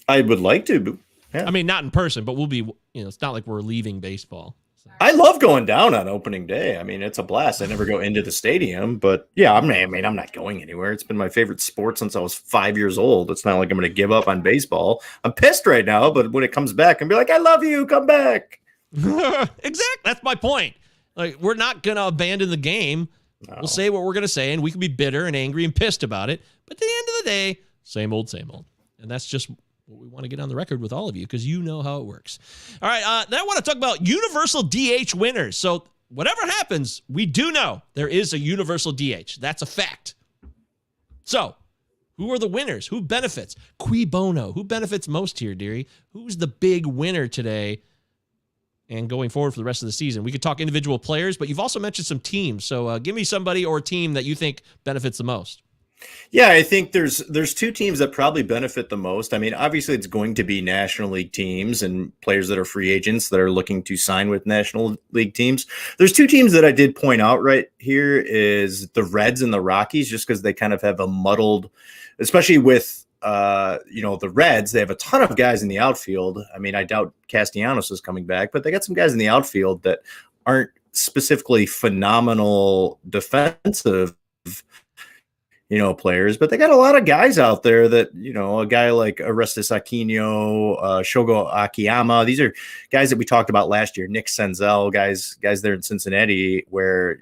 I would like to. But yeah. I mean, not in person, but we'll be, it's not like we're leaving baseball. So. I love going down on opening day. I mean, it's a blast. I never go into the stadium, but yeah, I'm not going anywhere. It's been my favorite sport since I was 5 years old. It's not like I'm going to give up on baseball. I'm pissed right now, but when it comes back, I'm be like, I love you. Come back. Exactly. That's my point. Like, we're not going to abandon the game. No. We'll say what we're going to say, and we can be bitter and angry and pissed about it. But at the end of the day, same old, same old. And that's just what we want to get on the record with all of you, because you know how it works. All right, then I want to talk about universal DH winners. So whatever happens, we do know there is a universal DH. That's a fact. So who are the winners? Who benefits? Cui bono? Who benefits most here, dearie? Who's the big winner today and going forward for the rest of the season? We could talk individual players, but you've also mentioned some teams. So give me somebody or a team that you think benefits the most. Yeah, I think there's two teams that probably benefit the most. I mean, obviously it's going to be National League teams and players that are free agents that are looking to sign with National League teams. There's two teams that I did point out right here is the Reds and the Rockies, just because they kind of have a muddled, especially with the Reds, they have a ton of guys in the outfield. I mean, I doubt Castellanos is coming back, but they got some guys in the outfield that aren't specifically phenomenal defensive players, but they got a lot of guys out there that, a guy like Arestas Aquino, Shogo Akiyama. These are guys that we talked about last year. Nick Senzel, guys there in Cincinnati, where,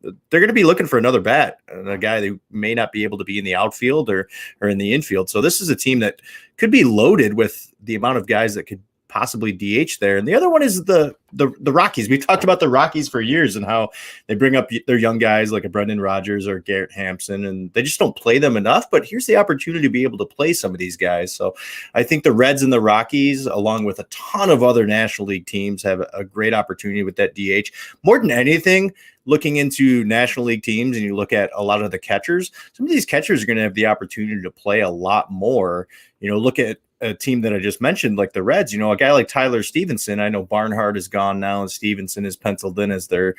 they're going to be looking for another bat, and a guy that may not be able to be in the outfield or in the infield. So this is a team that could be loaded with the amount of guys that could possibly DH there. And the other one is the Rockies. We talked about the Rockies for years and how they bring up their young guys like a Brendan Rodgers or Garrett Hampson, and they just don't play them enough. But here's the opportunity to be able to play some of these guys. So I think the Reds and the Rockies, along with a ton of other National League teams, have a great opportunity with that DH. More than anything, looking into National League teams and you look at a lot of the catchers, some of these catchers are going to have the opportunity to play a lot more. Look at a team that I just mentioned, like the Reds, a guy like Tyler Stevenson. I know Barnhart is gone now, and Stevenson is penciled in as their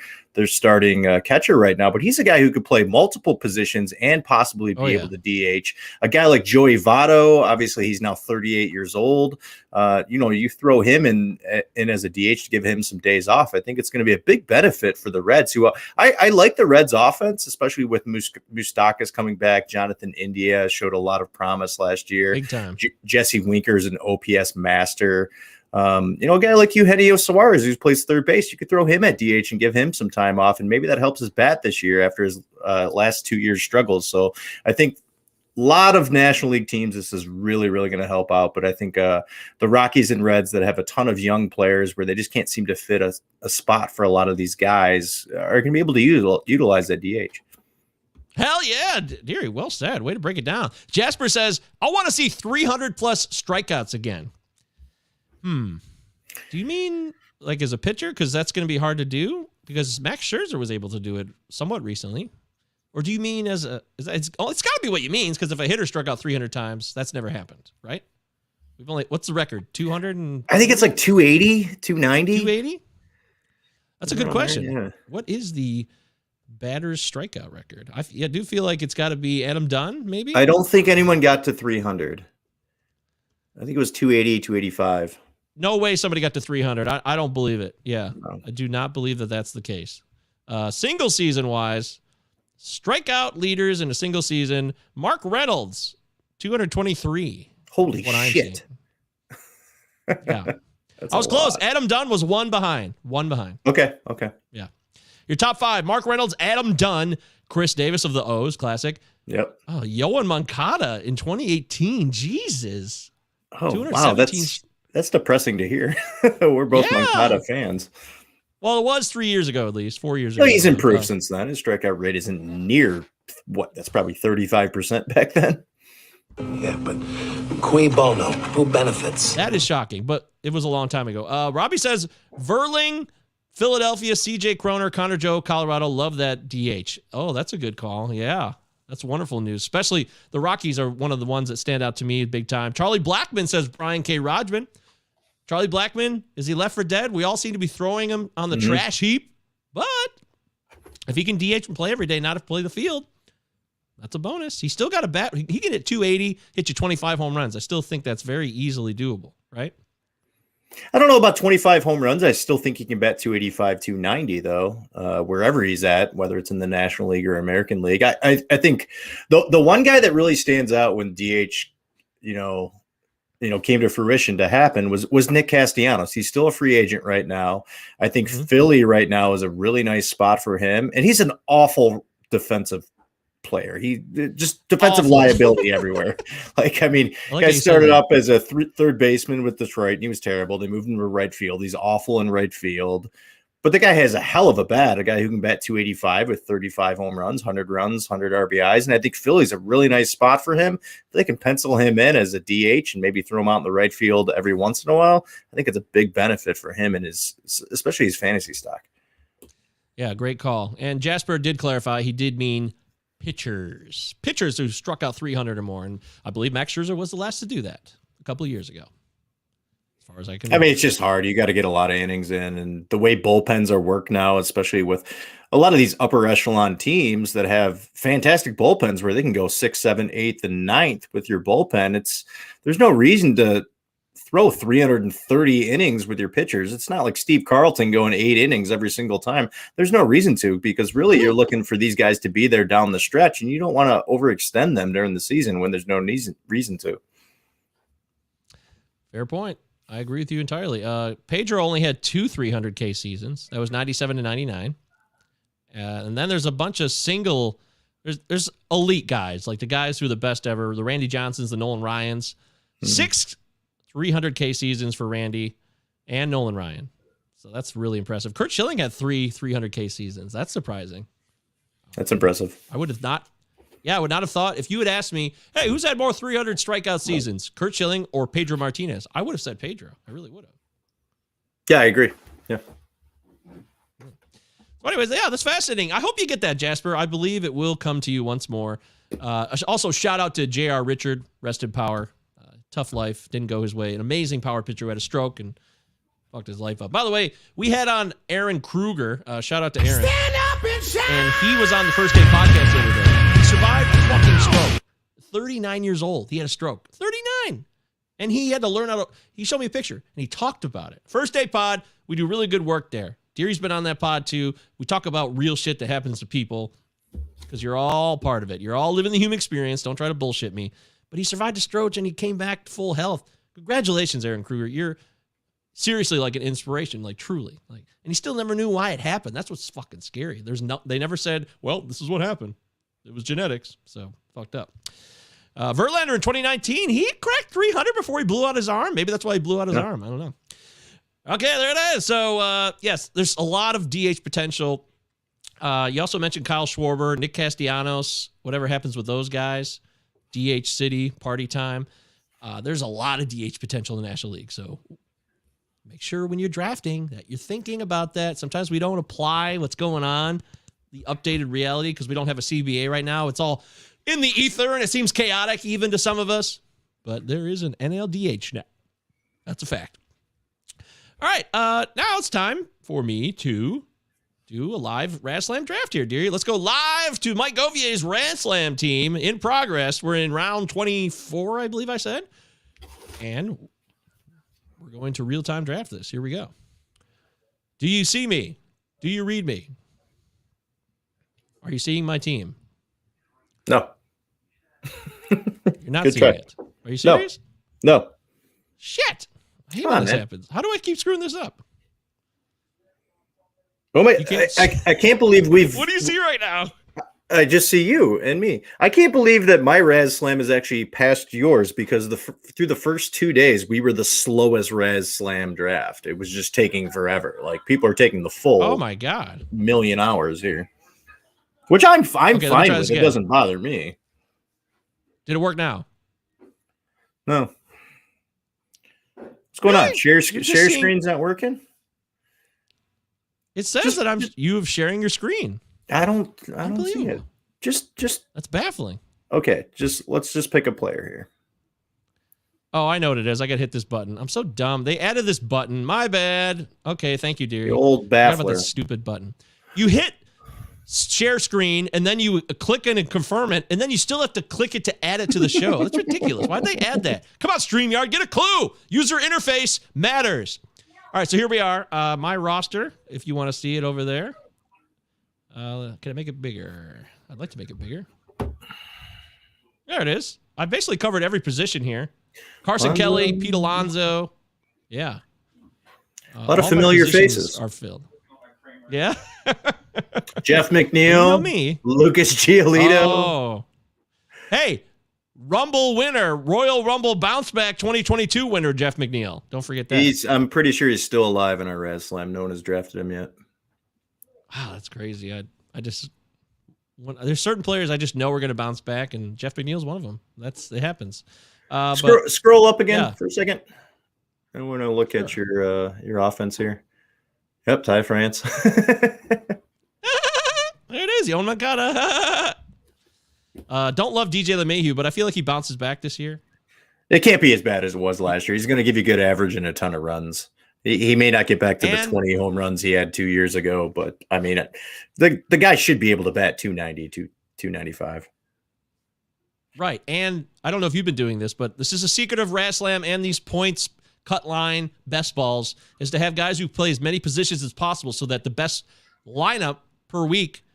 starting catcher right now. But he's a guy who could play multiple positions and possibly be able to DH. A guy like Joey Votto, obviously he's now 38 years old. You throw him in as a DH to give him some days off. I think it's going to be a big benefit for the Reds, who I like the Reds offense, especially with Moustakas coming back. Jonathan India showed a lot of promise last year. Big time. Jesse Winker's an OPS master. A guy like Eugenio Suarez, who plays third base, you could throw him at DH and give him some time off, and maybe that helps his bat this year after his last 2 years struggles. So I think a lot of National League teams, this is really, really going to help out. But I think the Rockies and Reds that have a ton of young players where they just can't seem to fit a spot for a lot of these guys are going to be able to utilize that DH. Hell yeah, Deary, well said. Way to break it down. Jasper says, I want to see 300 plus strikeouts again. Do you mean like as a pitcher? Because that's going to be hard to do, because Max Scherzer was able to do it somewhat recently. Or do you mean it's got to be what you mean, because if a hitter struck out 300 times, that's never happened, right? What's the record? 200? I think it's like 280, 290. 280? That's a good question. Yeah. What is the batter's strikeout record? I do feel like it's got to be Adam Dunn, maybe? I don't think anyone got to 300. I think it was 280, 285. No way somebody got to 300. I don't believe it. Yeah, No. I do not believe that that's the case. Single season wise, strikeout leaders in a single season, Mark Reynolds, 223. Holy shit. Yeah. I was close. Adam Dunn was one behind. Okay. Yeah. Your top five: Mark Reynolds, Adam Dunn, Chris Davis of the O's, classic. Yep. Oh, Yoan Moncada in 2018. Jesus. Oh, wow. That's depressing to hear. We're both Moncada fans. Well, it was 3 years ago, at least 4 years ago. He's improved since then. His strikeout rate isn't near that's probably 35% back then. Yeah, but cui bono, who benefits? That is shocking, but it was a long time ago. Robbie says Verling, Philadelphia, CJ Kroner, Connor Joe, Colorado. Love that DH. Oh, that's a good call. Yeah, that's wonderful news. Especially the Rockies are one of the ones that stand out to me big time. Charlie Blackman says Brian K. Rodman. Charlie Blackman, is he left for dead? We all seem to be throwing him on the trash heap, but if he can DH and play every day, not have to play the field, that's a bonus. He still got a bat. He can hit 280, hit you 25 home runs. I still think that's very easily doable, right? I don't know about 25 home runs. I still think he can bat 285, 290, though, wherever he's at, whether it's in the National League or American League. I think the one guy that really stands out when DH, came to fruition to happen was Nick Castellanos. He's still a free agent right now. I think Philly right now is a really nice spot for him, and he's an awful defensive player. He just defensive liability everywhere. Guy started up as a third baseman with Detroit, and he was terrible. They moved him to right field. He's awful in right field. But the guy has a hell of a bat, a guy who can bat 285 with 35 home runs, 100 runs, 100 RBIs. And I think Philly's a really nice spot for him. If they can pencil him in as a DH and maybe throw him out in the right field every once in a while, I think it's a big benefit for him and especially his fantasy stock. Yeah, great call. And Jasper did clarify, he did mean pitchers who struck out 300 or more. And I believe Max Scherzer was the last to do that a couple of years ago. As far as I can remember. It's just hard. You got to get a lot of innings in, and the way bullpens are worked now, especially with a lot of these upper echelon teams that have fantastic bullpens where they can go 6th, 7th, 8th, and 9th with your bullpen. There's no reason to throw 330 innings with your pitchers. It's not like Steve Carlton going 8 innings every single time. There's no reason to, because really you're looking for these guys to be there down the stretch, and you don't want to overextend them during the season when there's no reason to. Fair point. I agree with you entirely. Pedro only had 2 300K seasons. That was 97 to 99. And then there's a bunch of single. There's elite guys, like the guys who are the best ever. The Randy Johnsons, the Nolan Ryans. 6 300K seasons for Randy and Nolan Ryan. So that's really impressive. Curt Schilling had 3 300K seasons. That's surprising. That's impressive. I would not have thought, if you had asked me, hey, who's had more 300 strikeout seasons, Curt Schilling or Pedro Martinez? I would have said Pedro. I really would have. Yeah, I agree. Yeah. So anyways, yeah, that's fascinating. I hope you get that, Jasper. I believe it will come to you once more. Also, shout out to J.R. Richard, rest in power. tough life, didn't go his way. An amazing power pitcher who had a stroke and fucked his life up. By the way, we had on Aaron Kruger. Shout out to Aaron. Stand up and shout! And he was on the First Day Podcast the other day. He survived a fucking stroke. 39 years old. He had a stroke. 39. And he had to learn how to, he showed me a picture and he talked about it. First Day Pod, we do really good work there. Deary's been on that pod too. We talk about real shit that happens to people because you're all part of it. You're all living the human experience. Don't try to bullshit me. But he survived a stroke and he came back to full health. Congratulations, Aaron Kruger. You're seriously like an inspiration, like truly. Like, and he still never knew why it happened. That's what's fucking scary. They never said, well, this is what happened. It was genetics. So fucked up. Verlander in 2019, he cracked 300 before he blew out his arm. Maybe that's why he blew out his arm. I don't know. Okay, there it is. So, yes, there's a lot of DH potential. You also mentioned Kyle Schwarber, Nick Castellanos, whatever happens with those guys. DH City, party time. There's a lot of DH potential in the National League. So make sure when you're drafting that you're thinking about that. Sometimes we don't apply what's going on, the updated reality, because we don't have a CBA right now. It's all in the ether, and it seems chaotic even to some of us. But there is an NLDH now. That's a fact. All right, now it's time for me to do a live RadSlam draft here, dearie. Let's go live to Mike Govier's RadSlam team in progress. We're in round 24, I believe I said. And we're going to real-time draft this. Here we go. Do you see me? Do you read me? Are you seeing my team? No. You're not Good seeing try. it. Are you serious? No. Shit. I hate when this happens. How do I keep screwing this up? Oh my! I can't believe we've. What do you see right now? I just see you and me. I can't believe that my RadSlam is actually past yours because through the first 2 days we were the slowest RadSlam draft. It was just taking forever. Like people are taking the full. Oh my god! Million hours here, which I'm fine with. It doesn't bother me. Did it work now? No. What's going on? Share screen's not working? It says that you sharing your screen. I don't see it. Just that's baffling. Okay, let's just pick a player here. Oh, I know what it is. I got to hit this button. I'm so dumb. They added this button. My bad. Okay, thank you, dearie. The old baffler. About this stupid button. You hit share screen, and then you click in and confirm it, and then you still have to click it to add it to the show. That's ridiculous. Why'd they add that? Come on, StreamYard, get a clue. User interface matters. All right, so here we are. My roster, if you want to see it over there. Can I make it bigger? I'd like to make it bigger. There it is. I basically covered every position here. Carson Kelly, Pete Alonso. Yeah. A lot of familiar faces are filled. Yeah. Jeff McNeil. You know me. Lucas Giolito. Oh. Hey, Rumble winner, Royal Rumble bounce back 2022 winner, Jeff McNeil. Don't forget that. I'm pretty sure he's still alive in our RadSlam. No one has drafted him yet. Wow, that's crazy. There's certain players I just know are going to bounce back, and Jeff McNeil's one of them. It happens. Scroll up again for a second. I want to look at your offense here. Yep, Ty France. There it is. Yon Moncada. Don't love DJ LeMahieu, but I feel like he bounces back this year. It can't be as bad as it was last year. He's going to give you good average and a ton of runs. He may not get back to the 20 home runs he had 2 years ago, but I mean, the guy should be able to bat 290, 295. Right. And I don't know if you've been doing this, but this is a secret of RadSlam and these points, cut line, best balls, is to have guys who play as many positions as possible so that the best lineup per week,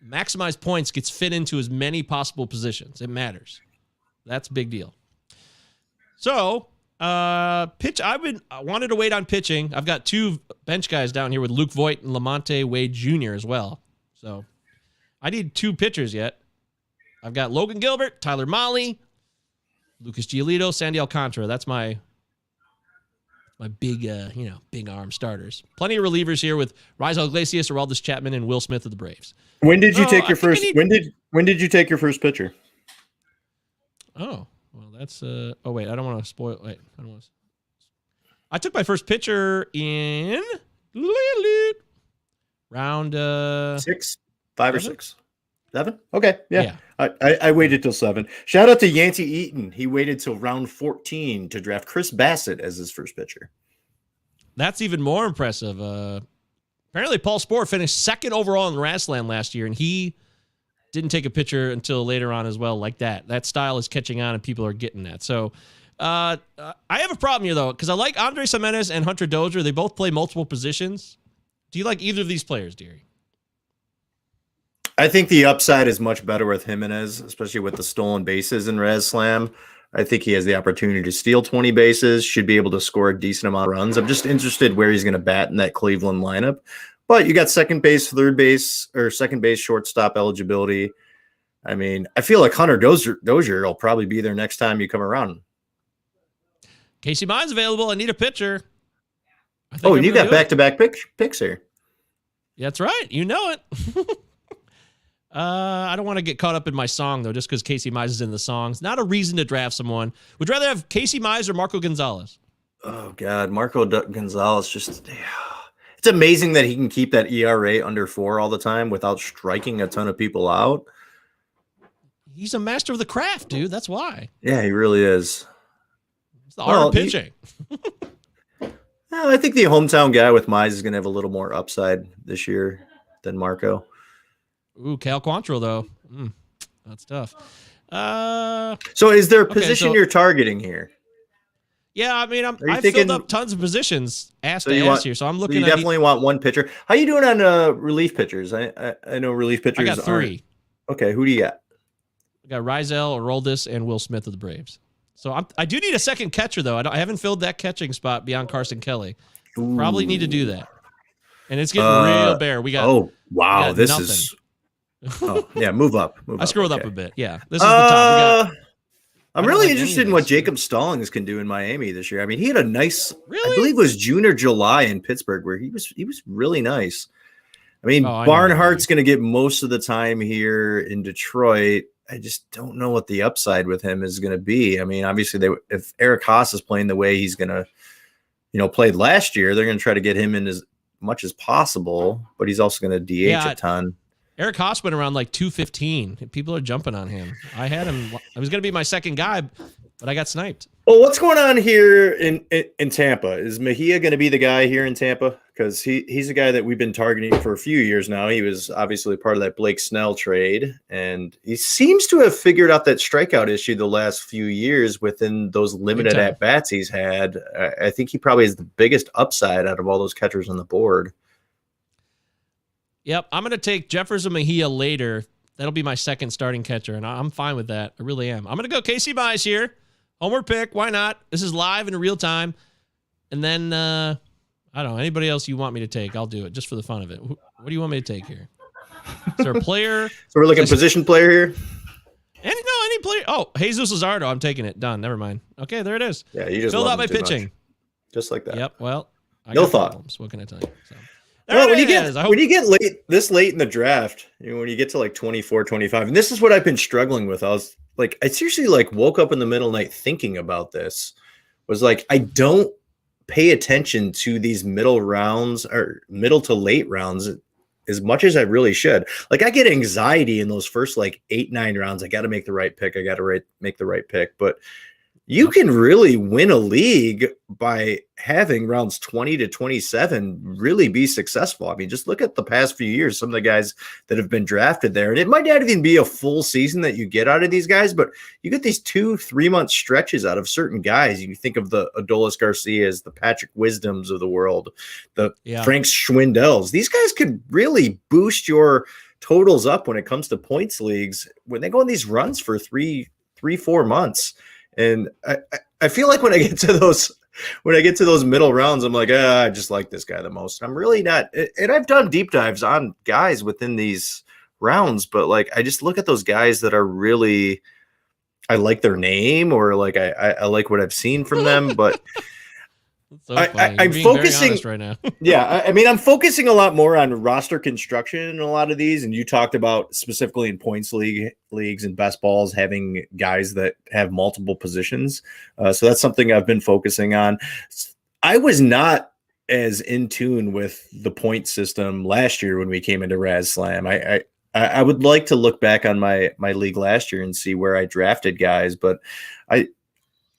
maximize points, gets fit into as many possible positions. It matters. That's a big deal. So, pitch. I wanted to wait on pitching. I've got two bench guys down here with Luke Voigt and Lamonte Wade Jr. as well. So I need two pitchers yet. I've got Logan Gilbert, Tyler Mahle, Lucas Giolito, Sandy Alcantara. That's my big, big arm starters. Plenty of relievers here with Rizal Iglesias, Aroldis Chapman, and Will Smith of the Braves. When did you take your first? When did you take your first pitcher? Oh. Well, that's oh wait, I don't want to spoil. Wait, I don't want to. I took my first pitcher in round 5 or 6. 7? Okay, yeah. I waited till 7. Shout out to Yancey Eaton. He waited till round 14 to draft Chris Bassett as his first pitcher. That's even more impressive. Apparently, Paul Spohr finished second overall in Razzslam last year, and he didn't take a pitcher until later on as well, like that. That style is catching on, and people are getting that. So I have a problem here, though, because I like Andres Gimenez and Hunter Dozier. They both play multiple positions. Do you like either of these players, Deary? I think the upside is much better with Jimenez, especially with the stolen bases in Razzslam. I think he has the opportunity to steal 20 bases, should be able to score a decent amount of runs. I'm just interested where he's going to bat in that Cleveland lineup. But you got second base, third base, or second base, shortstop eligibility. I mean, I feel like Hunter Dozier will probably be there next time you come around. Casey Mine's available. I need a pitcher. Oh, and you got back-to-back picks here. That's right. You know it. I don't want to get caught up in my song, though, just because Casey Mize is in the songs. Not a reason to draft someone. Would you rather have Casey Mize or Marco Gonzalez? Oh, God. Marco Gonzalez just... It's amazing that he can keep that ERA under 4 all the time without striking a ton of people out. He's a master of the craft, dude. That's why. Yeah, he really is. It's the art of pitching. I think the hometown guy with Mize is going to have a little more upside this year than Marco. Ooh, Cal Quantrill, though. That's tough. So is there a position you're targeting here? Yeah, I mean, I've filled up tons of positions ass to ass here, so I'm looking at... You definitely want one pitcher. How you doing on relief pitchers? I know relief pitchers I got 3. Okay, who do you got? I got Rizal, Aroldis, and Will Smith of the Braves. So I do need a second catcher, though. I haven't filled that catching spot beyond Carson Kelly. Ooh. Probably need to do that. And it's getting real bare. We got... Oh, wow. We got this nothing. Is... Oh, yeah, move up. I scrolled up a bit. Yeah, this is the top. I'm really interested in what Jacob Stallings can do in Miami this year. I mean, he had a nice, really? I believe it was June or July in Pittsburgh, where he was really nice. I mean, Barnhart's going to get most of the time here in Detroit. I just don't know what the upside with him is going to be. I mean, obviously, if Eric Haas is playing the way he's going to, played last year, they're going to try to get him in as much as possible, but he's also going to DH a ton. Eric Haas went around like 215. People are jumping on him. I had him. I was going to be my second guy, but I got sniped. Well, what's going on here in Tampa? Is Mejia going to be the guy here in Tampa? Because he's a guy that we've been targeting for a few years now. He was obviously part of that Blake Snell trade, and he seems to have figured out that strikeout issue the last few years within those limited at-bats he's had. I think he probably has the biggest upside out of all those catchers on the board. Yep, I'm going to take Jefferson Mejia later. That'll be my second starting catcher, and I'm fine with that. I really am. I'm going to go Casey Mize here. Homer pick. Why not? This is live in real time. And then, I don't know, anybody else you want me to take, I'll do it just for the fun of it. What do you want me to take here? Is there a player? So we're looking position player here? Any player. Oh, Jesus Luzardo. I'm taking it. Done. Never mind. Okay, there it is. Yeah, you just filled out my pitching. Much. Just like that. Yep, well. No thought. Problems. What can I tell you? So. Well, when you get late in the draft, when you get to like 24, 25, and this is what I've been struggling with. I seriously woke up in the middle of the night thinking about this. Was like, I don't pay attention to these middle rounds or middle to late rounds as much as I really should. Like, I get anxiety in those first 8, 9 rounds. I got to make the right pick. I got to make the right pick. But you can really win a league by having rounds 20 to 27 really be successful. I mean, just look at the past few years, some of the guys that have been drafted there. And it might not even be a full season that you get out of these guys, but you get these 2-3 month stretches out of certain guys. You think of the Adolis Garcias, the Patrick Wisdoms of the world, the Frank Schwindels. These guys could really boost your totals up when it comes to points leagues when they go on these runs for 3-4 months. And I feel like when I get to those middle rounds, I'm like, I just like this guy the most. I'm really not. And I've done deep dives on guys within these rounds, but I just look at those guys that are really, I like their name or I like what I've seen from them, but so I'm focusing right now. Yeah. I mean, I'm focusing a lot more on roster construction in a lot of these. And you talked about specifically in points leagues and best balls, having guys that have multiple positions. So that's something I've been focusing on. I was not as in tune with the point system last year when we came into Razzslam. I would like to look back on my league last year and see where I drafted guys, but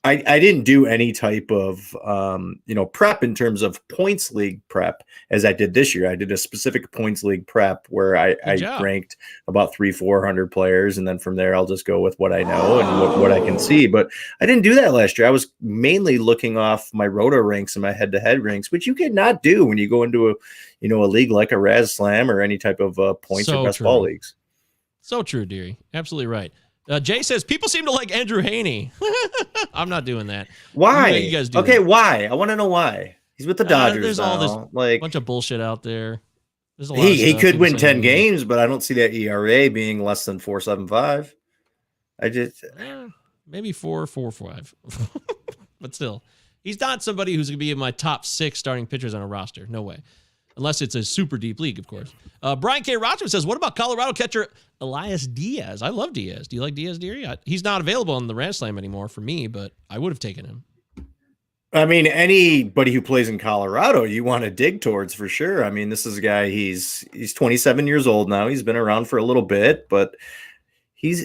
I didn't do any type of prep in terms of points league prep as I did this year. I did a specific points league prep where I ranked about 300-400 players, and then from there I'll just go with what I know and what I can see. But I didn't do that last year. I was mainly looking off my roto ranks and my head-to-head ranks, which you cannot do when you go into a league like a Raz Slam or any type of points or best ball leagues. So true, Deary. Absolutely right. Jay says people seem to like Andrew Haney. I'm not doing that. Why? You guys do okay, that. Why? I want to know why. He's with the Dodgers. There's now. all this bunch of bullshit out there. There's a lot he could win 10 saying. games, but I don't see that ERA being less than 4.75. I just maybe 4.45. But still, he's not somebody who's going to be in my top 6 starting pitchers on a roster. No way. Unless it's a super deep league, of course. Brian K. Rochman says, what about Colorado catcher Elias Diaz? I love Diaz. Do you like Diaz, Deary? He's not available on the Raz Slam anymore for me, but I would have taken him. I mean, anybody who plays in Colorado, you want to dig towards for sure. I mean, this is a guy, he's 27 years old now. He's been around for a little bit, but he's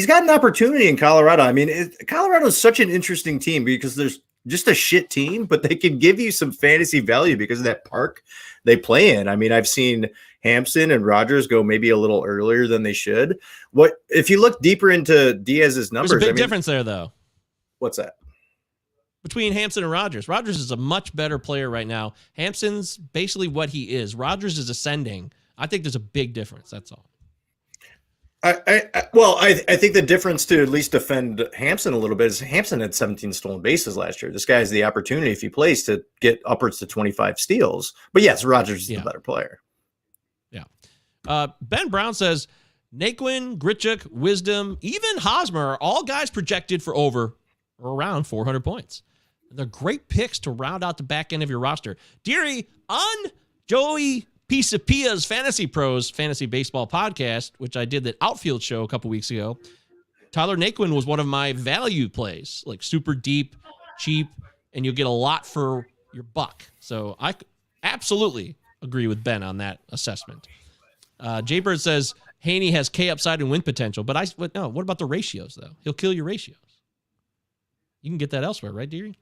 got an opportunity in Colorado. I mean, Colorado is such an interesting team because there's just a shit team, but they can give you some fantasy value because of that park they play in. I mean, I've seen Hampson and Rogers go maybe a little earlier than they should. What if you look deeper into Diaz's numbers? There's a big difference there, though. What's that? Between Hampson and Rogers. Rogers is a much better player right now. Hampson's basically what he is. Rogers is ascending. I think there's a big difference. That's all. I think the difference to at least defend Hampson a little bit is Hampson had 17 stolen bases last year. This guy has the opportunity, if he plays, to get upwards to 25 steals. But yes, Rogers is the better player. Yeah. Ben Brown says, Naquin, Grichuk, Wisdom, even Hosmer are all guys projected for over or around 400 points. They're great picks to round out the back end of your roster. Deary, on Joey Pisapia's Fantasy Pros Fantasy Baseball podcast, which I did the outfield show a couple weeks ago, Tyler Naquin was one of my value plays, like super deep, cheap, and you'll get a lot for your buck. So I absolutely agree with Ben on that assessment. Jay Bird says Haney has K upside and win potential, but no. What about the ratios though? He'll kill your ratios. You can get that elsewhere, right, Deary?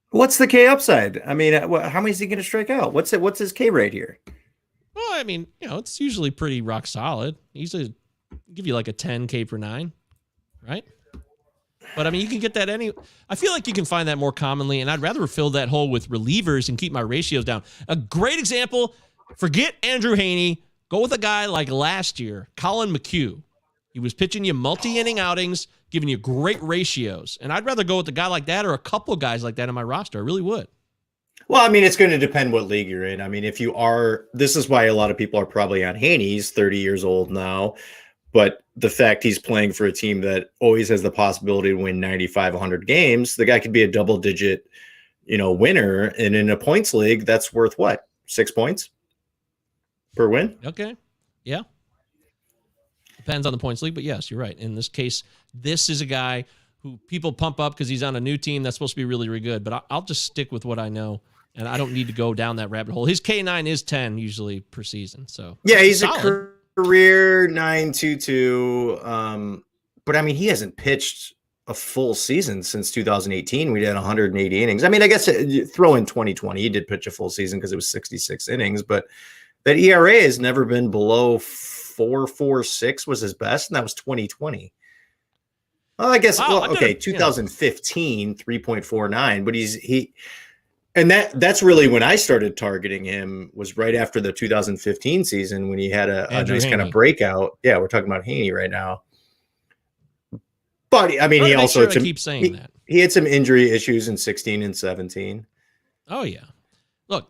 What's the K upside? I mean, how many is he going to strike out? What's his K rate here? Well, I mean, it's usually pretty rock solid. Usually give you like a 10 K per 9, right? But I mean, you can get that I feel like you can find that more commonly, and I'd rather fill that hole with relievers and keep my ratios down. A great example, forget Andrew Haney, go with a guy like last year, Colin McHugh. He was pitching you multi-inning outings, giving you great ratios. And I'd rather go with a guy like that or a couple of guys like that in my roster. I really would. Well, I mean, it's going to depend what league you're in. I mean, this is why a lot of people are probably on Haney. He's 30 years old now. But the fact he's playing for a team that always has the possibility to win 95, 100 games, the guy could be a double-digit, winner. And in a points league, that's worth what? 6 points per win? Okay. Yeah. Depends on the points league, but yes, you're right. In this case, this is a guy who people pump up because he's on a new team that's supposed to be really, really good. But I'll just stick with what I know, and I don't need to go down that rabbit hole. His K9 is 10 usually per season. So yeah, he's solid. A career 9.22. But I mean, he hasn't pitched a full season since 2018. We did 180 innings. I mean, I guess you throw in 2020, he did pitch a full season because it was 66 innings. But that ERA has never been below 4.46 was his best, and that was 2020. Well, I guess, 2015, 3.49, but that's really when I started targeting him, was right after the 2015 season when he had a nice kind of breakout. Yeah, we're talking about Haney right now. But I mean, he also keep saying that. He had some injury issues in 16 and 17. Oh yeah. Look,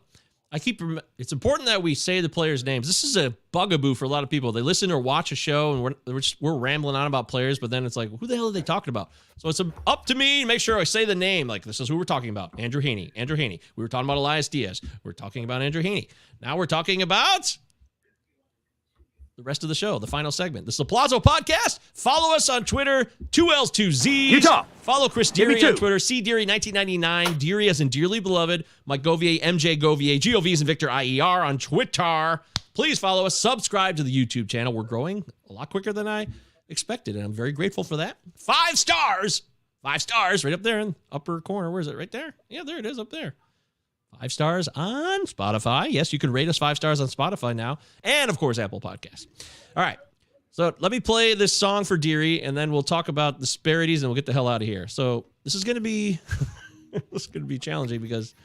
it's important that we say the players' names. This is a bugaboo for a lot of people. They listen or watch a show and we're rambling on about players, but then it's like, who the hell are they talking about? So it's up to me to make sure I say the name. Like, this is who we're talking about. Andrew Haney. We were talking about Elias Diaz. We're talking about Andrew Haney. Now we're talking about the rest of the show, the final segment. This is the Pallazzo Podcast. Follow us on Twitter, 2Ls2Zs. Utah. Follow Chris Deary on Twitter, CDeary1999, Deary as in Dearly Beloved, Mike Govier, MJ Govier, GOV as in Victor IER on Twitter. Please follow us, subscribe to the YouTube channel. We're growing a lot quicker than I expected, and I'm very grateful for that. 5 stars. 5 stars right up there in the upper corner. Where is it? Right there? Yeah, there it is up there. 5 stars on Spotify. Yes, you can rate us 5 stars on Spotify now. And, of course, Apple Podcasts. All right. So let me play this song for Deary, and then we'll talk about disparities, and we'll get the hell out of here. So this is going to be challenging because,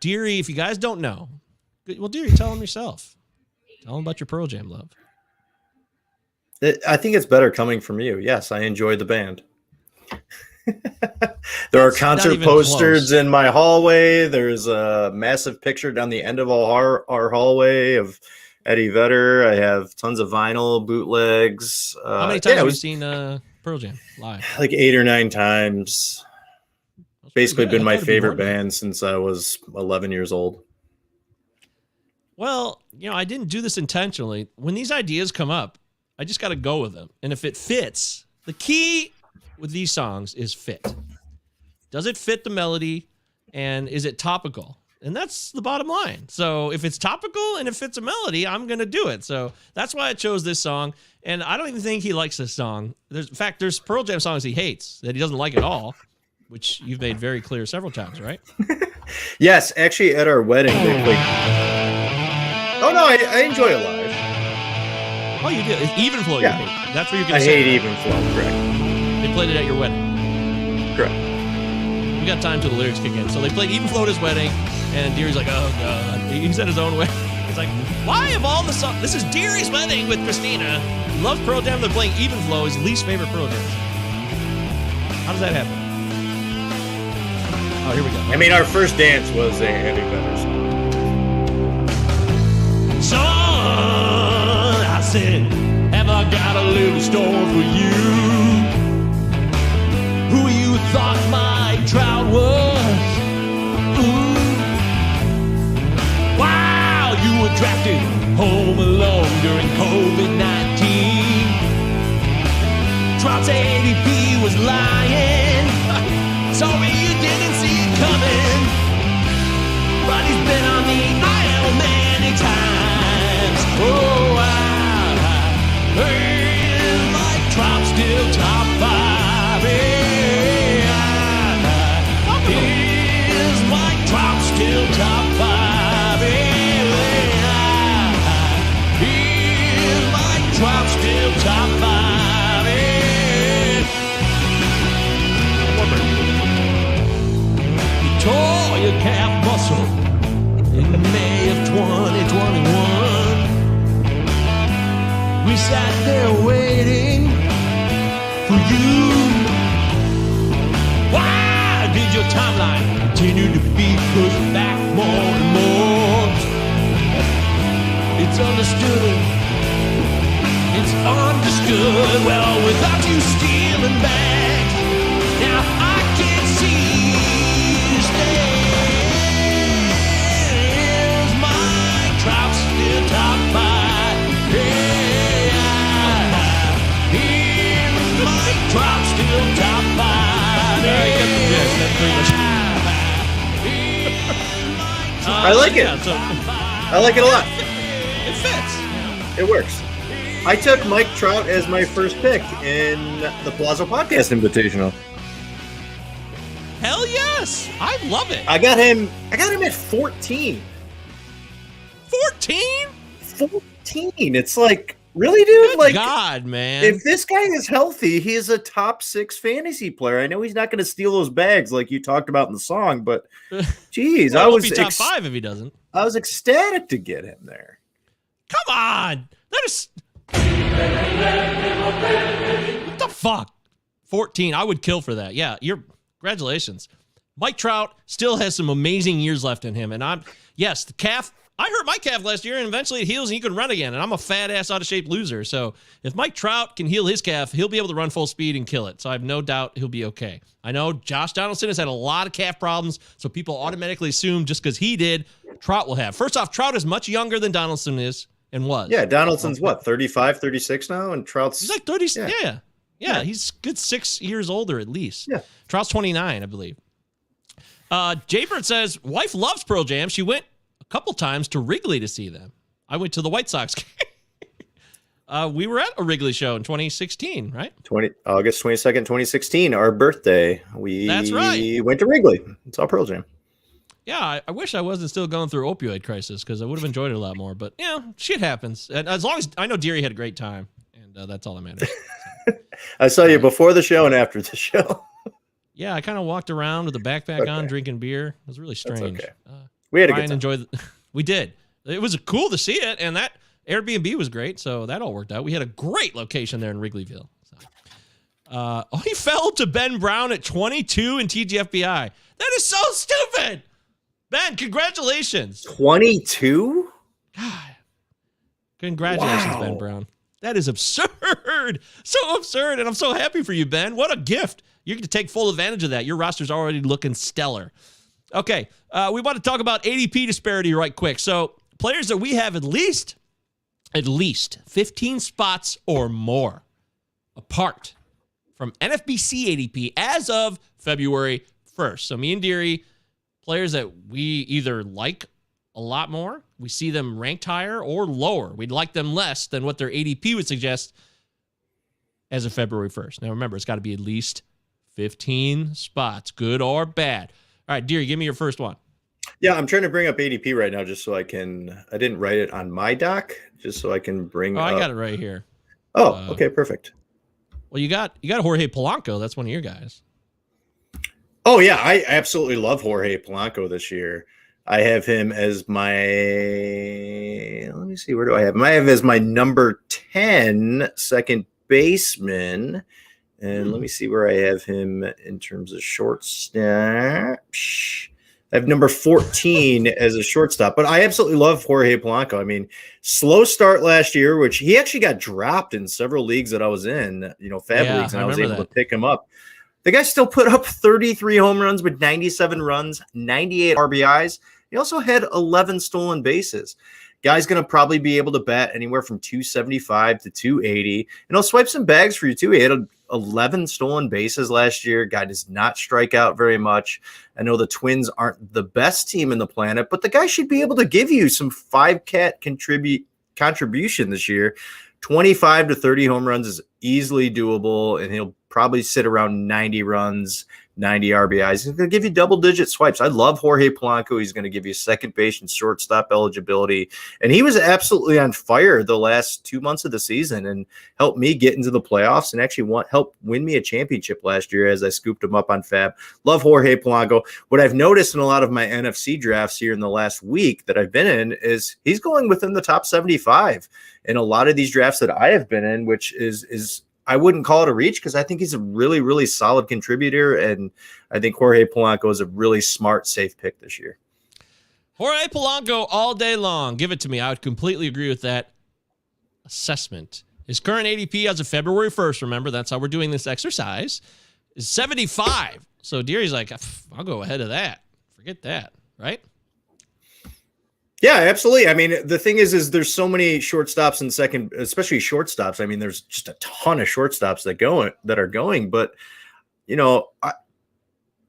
Deary, if you guys don't know, well, Deary, tell them yourself. Tell them about your Pearl Jam love. I think it's better coming from you. Yes, I enjoy the band. There are concert posters in my hallway. There's a massive picture down the end of our hallway of Eddie Vedder. I have tons of vinyl bootlegs. How many times have you seen Pearl Jam live? Like 8 or 9 times. Basically been my favorite band since I was 11 years old. Well, I didn't do this intentionally. When these ideas come up, I just got to go with them. And if it fits, the key with these songs is fit. Does it fit the melody, and is it topical? And that's the bottom line. So if it's topical and it fits a melody, I'm going to do it. So that's why I chose this song. And I don't even think he likes this song. In fact, there's Pearl Jam songs he hates that he doesn't like at all, which you've made very clear several times, right? Yes, actually at our wedding they played. Oh no, I enjoy it live. Oh, you did. It's Even Flow. Yeah. You hate. That's what you're going to say. I hate Even Flow, correct. They played it at your wedding. Correct. We got time till the lyrics kick in. So they played Even Flow at his wedding, and Deary's like, oh, God. He said his own way. He's like, why of all the songs? This is Deary's wedding with Christina. He loves Pearl Jam. They're playing Even Flow, his least favorite Pearl Jam. How does that happen? Oh, here we go. I mean, our first dance was a Eddie Vedder song. Son, I said, have I got a little story for you? Who you thought Mike Trout was? Ooh. Wow, you were drafted home alone during COVID-19. Trout's ADP was lying. Sorry you didn't see it coming. But he's been on the IL many times. Oh, is Mike Trout still top 5? Is Mike Trout still top 5? Is Mike Trout still top 5? You tore your calf muscle in May of 2021. We sat there waiting for you. Why did your timeline continue to be pushed back more and more? It's understood. It's understood. Well, without you stealing bags, now I can see you stay. Is Mike Trout still top 5? Trout still top 5. I like it. I like it a lot. It fits. It works. I took Mike Trout as my first pick in the Pallazzo Podcast Invitational. Hell yes. I love it. I got him at 14. 14? 14. It's like, really, dude? Good like, God, man. If this guy is healthy, he is a top 6 fantasy player. I know he's not going to steal those bags like you talked about in the song, but geez, well, I was be top 5 if he doesn't. I was ecstatic to get him there. Come on. That is. What the fuck? 14. I would kill for that. Yeah, congratulations. Mike Trout still has some amazing years left in him, and the calf. I hurt my calf last year, and eventually it heals and he can run again. And I'm a fat ass out of shape loser. So if Mike Trout can heal his calf, he'll be able to run full speed and kill it. So I have no doubt he'll be okay. I know Josh Donaldson has had a lot of calf problems, so people automatically assume just because he did, Trout will have. First off, Trout is much younger than Donaldson is. and was. Yeah, Donaldson's what, 35, 36 now, and Trout's he's like 30. Yeah. He's good 6 years older at least. Yeah. Trout's 29, I believe. Jaybird says wife loves Pearl Jam. She went a couple times to Wrigley to see them. I went to the White Sox game. We were at a Wrigley show in 2016, right? August 22nd, 2016, our birthday. That's right. Went to Wrigley. It's all Pearl Jam. Yeah, I wish I wasn't still going through opioid crisis because I would have enjoyed it a lot more. But yeah, shit happens. And as long as I know Deary had a great time, and that's all that matters. So. I saw you before the show and after the show. Yeah, I kind of walked around with a backpack on, drinking beer. It was really strange. That's okay. We had a good time. We did. It was cool to see it, and that Airbnb was great, so that all worked out. We had a great location there in Wrigleyville. So. He fell to Ben Brown at 22 in TGFBI. That is so stupid. Ben, congratulations. 22? God. Congratulations, wow. Ben Brown. That is absurd. So absurd, and I'm so happy for you, Ben. What a gift. You're going to take full advantage of that. Your roster's already looking stellar. Okay, we want to talk about ADP disparity right quick. So players that we have at least 15 spots or more apart from NFBC ADP as of February 1st. So me and Deary, players that we either like a lot more, we see them ranked higher, or lower. We'd like them less than what their ADP would suggest as of February 1st. Now remember, it's got to be at least 15 spots, good or bad. All right, Deary, give me your first one. Yeah, I'm trying to bring up ADP right now just so I didn't write it on my doc, just so I can bring I got it right here. Oh, okay, perfect. Well, you got Jorge Polanco. That's one of your guys. Oh, yeah, I absolutely love Jorge Polanco this year. I have him as my, let me see, where do I have him? I have him as my number 10 second baseman. And let me see where I have him in terms of shortstop. I have number 14 as a shortstop, but I absolutely love Jorge Polanco. I mean, slow start last year, which he actually got dropped in several leagues that I was in, Fab leagues, and I was able to pick him up. The guy still put up 33 home runs with 97 runs, 98 RBIs. He also had 11 stolen bases. Guy's going to probably be able to bat anywhere from 275 to 280, and he'll swipe some bags for you too. He had 11 stolen bases last year. Guy does not strike out very much. I know the Twins aren't the best team in the planet, but the guy should be able to give you some 5-cat contribution this year. 25 to 30 home runs is easily doable, and he'll probably sit around 90 runs, 90 RBIs. He's going to give you double-digit swipes. I love Jorge Polanco. He's going to give you second base and shortstop eligibility. And he was absolutely on fire the last 2 months of the season and helped me get into the playoffs and actually helped win me a championship last year as I scooped him up on Fab. Love Jorge Polanco. What I've noticed in a lot of my NFC drafts here in the last week that I've been in is he's going within the top 75 in a lot of these drafts that I have been in, which is I wouldn't call it a reach because I think he's a really, really solid contributor. And I think Jorge Polanco is a really smart, safe pick this year. Jorge Polanco all day long. Give it to me. I would completely agree with that assessment. His current ADP as of February 1st, remember, that's how we're doing this exercise, is 75. So Deary's like, I'll go ahead of that. Forget that, right? Yeah, absolutely. I mean, the thing is there's so many shortstops in second, especially shortstops. I mean, there's just a ton of shortstops that are going. But,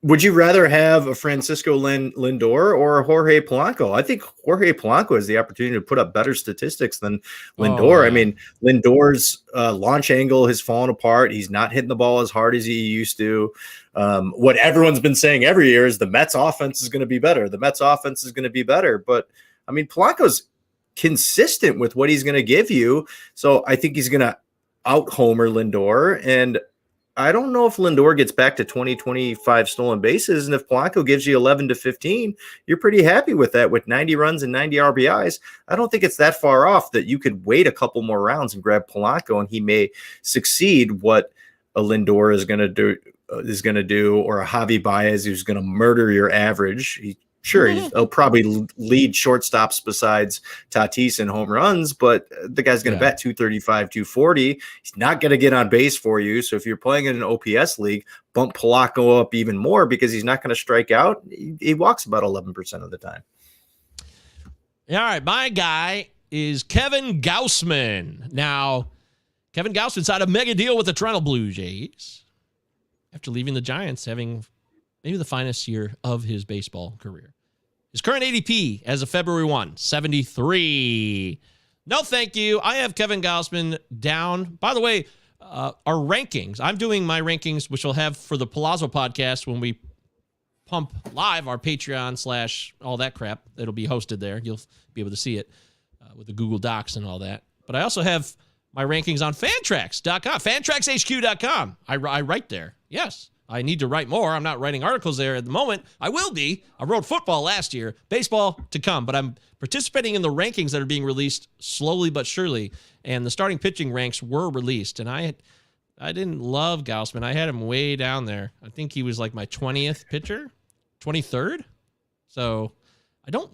would you rather have a Francisco Lindor or a Jorge Polanco? I think Jorge Polanco has the opportunity to put up better statistics than Lindor. I mean, Lindor's launch angle has fallen apart. He's not hitting the ball as hard as he used to. What everyone's been saying every year is the Mets offense is going to be better. The Mets offense is going to be better. But I mean, Polanco's consistent with what he's going to give you. So I think he's going to out-homer Lindor. And I don't know if Lindor gets back to 25 stolen bases. And if Polanco gives you 11 to 15, you're pretty happy with that with 90 runs and 90 RBIs. I don't think it's that far off that you could wait a couple more rounds and grab Polanco, and he may succeed what a Lindor is going to do, or a Javi Baez who's going to murder your average. He'll probably lead shortstops besides Tatis in home runs, but the guy's going to bat 235, 240. He's not going to get on base for you. So if you're playing in an OPS league, bump Polanco up even more because he's not going to strike out. He walks about 11% of the time. All right, my guy is Kevin Gausman. Now, Kevin Gausman signed a mega deal with the Toronto Blue Jays after leaving the Giants, having maybe the finest year of his baseball career. His current ADP as of February 1, 73. No, thank you. I have Kevin Gausman down. By the way, our rankings. I'm doing my rankings, which we'll have for the Pallazzo Podcast when we pump live our Patreon / all that crap. It'll be hosted there. You'll be able to see it with the Google Docs and all that. But I also have my rankings on fantrax.com, fantraxhq.com. I write there. Yes, I need to write more. I'm not writing articles there at the moment. I will be. I wrote football last year, baseball to come, but I'm participating in the rankings that are being released slowly but surely, and the starting pitching ranks were released, and I didn't love Gausman. I had him way down there. I think he was like my 20th pitcher, 23rd. So I don't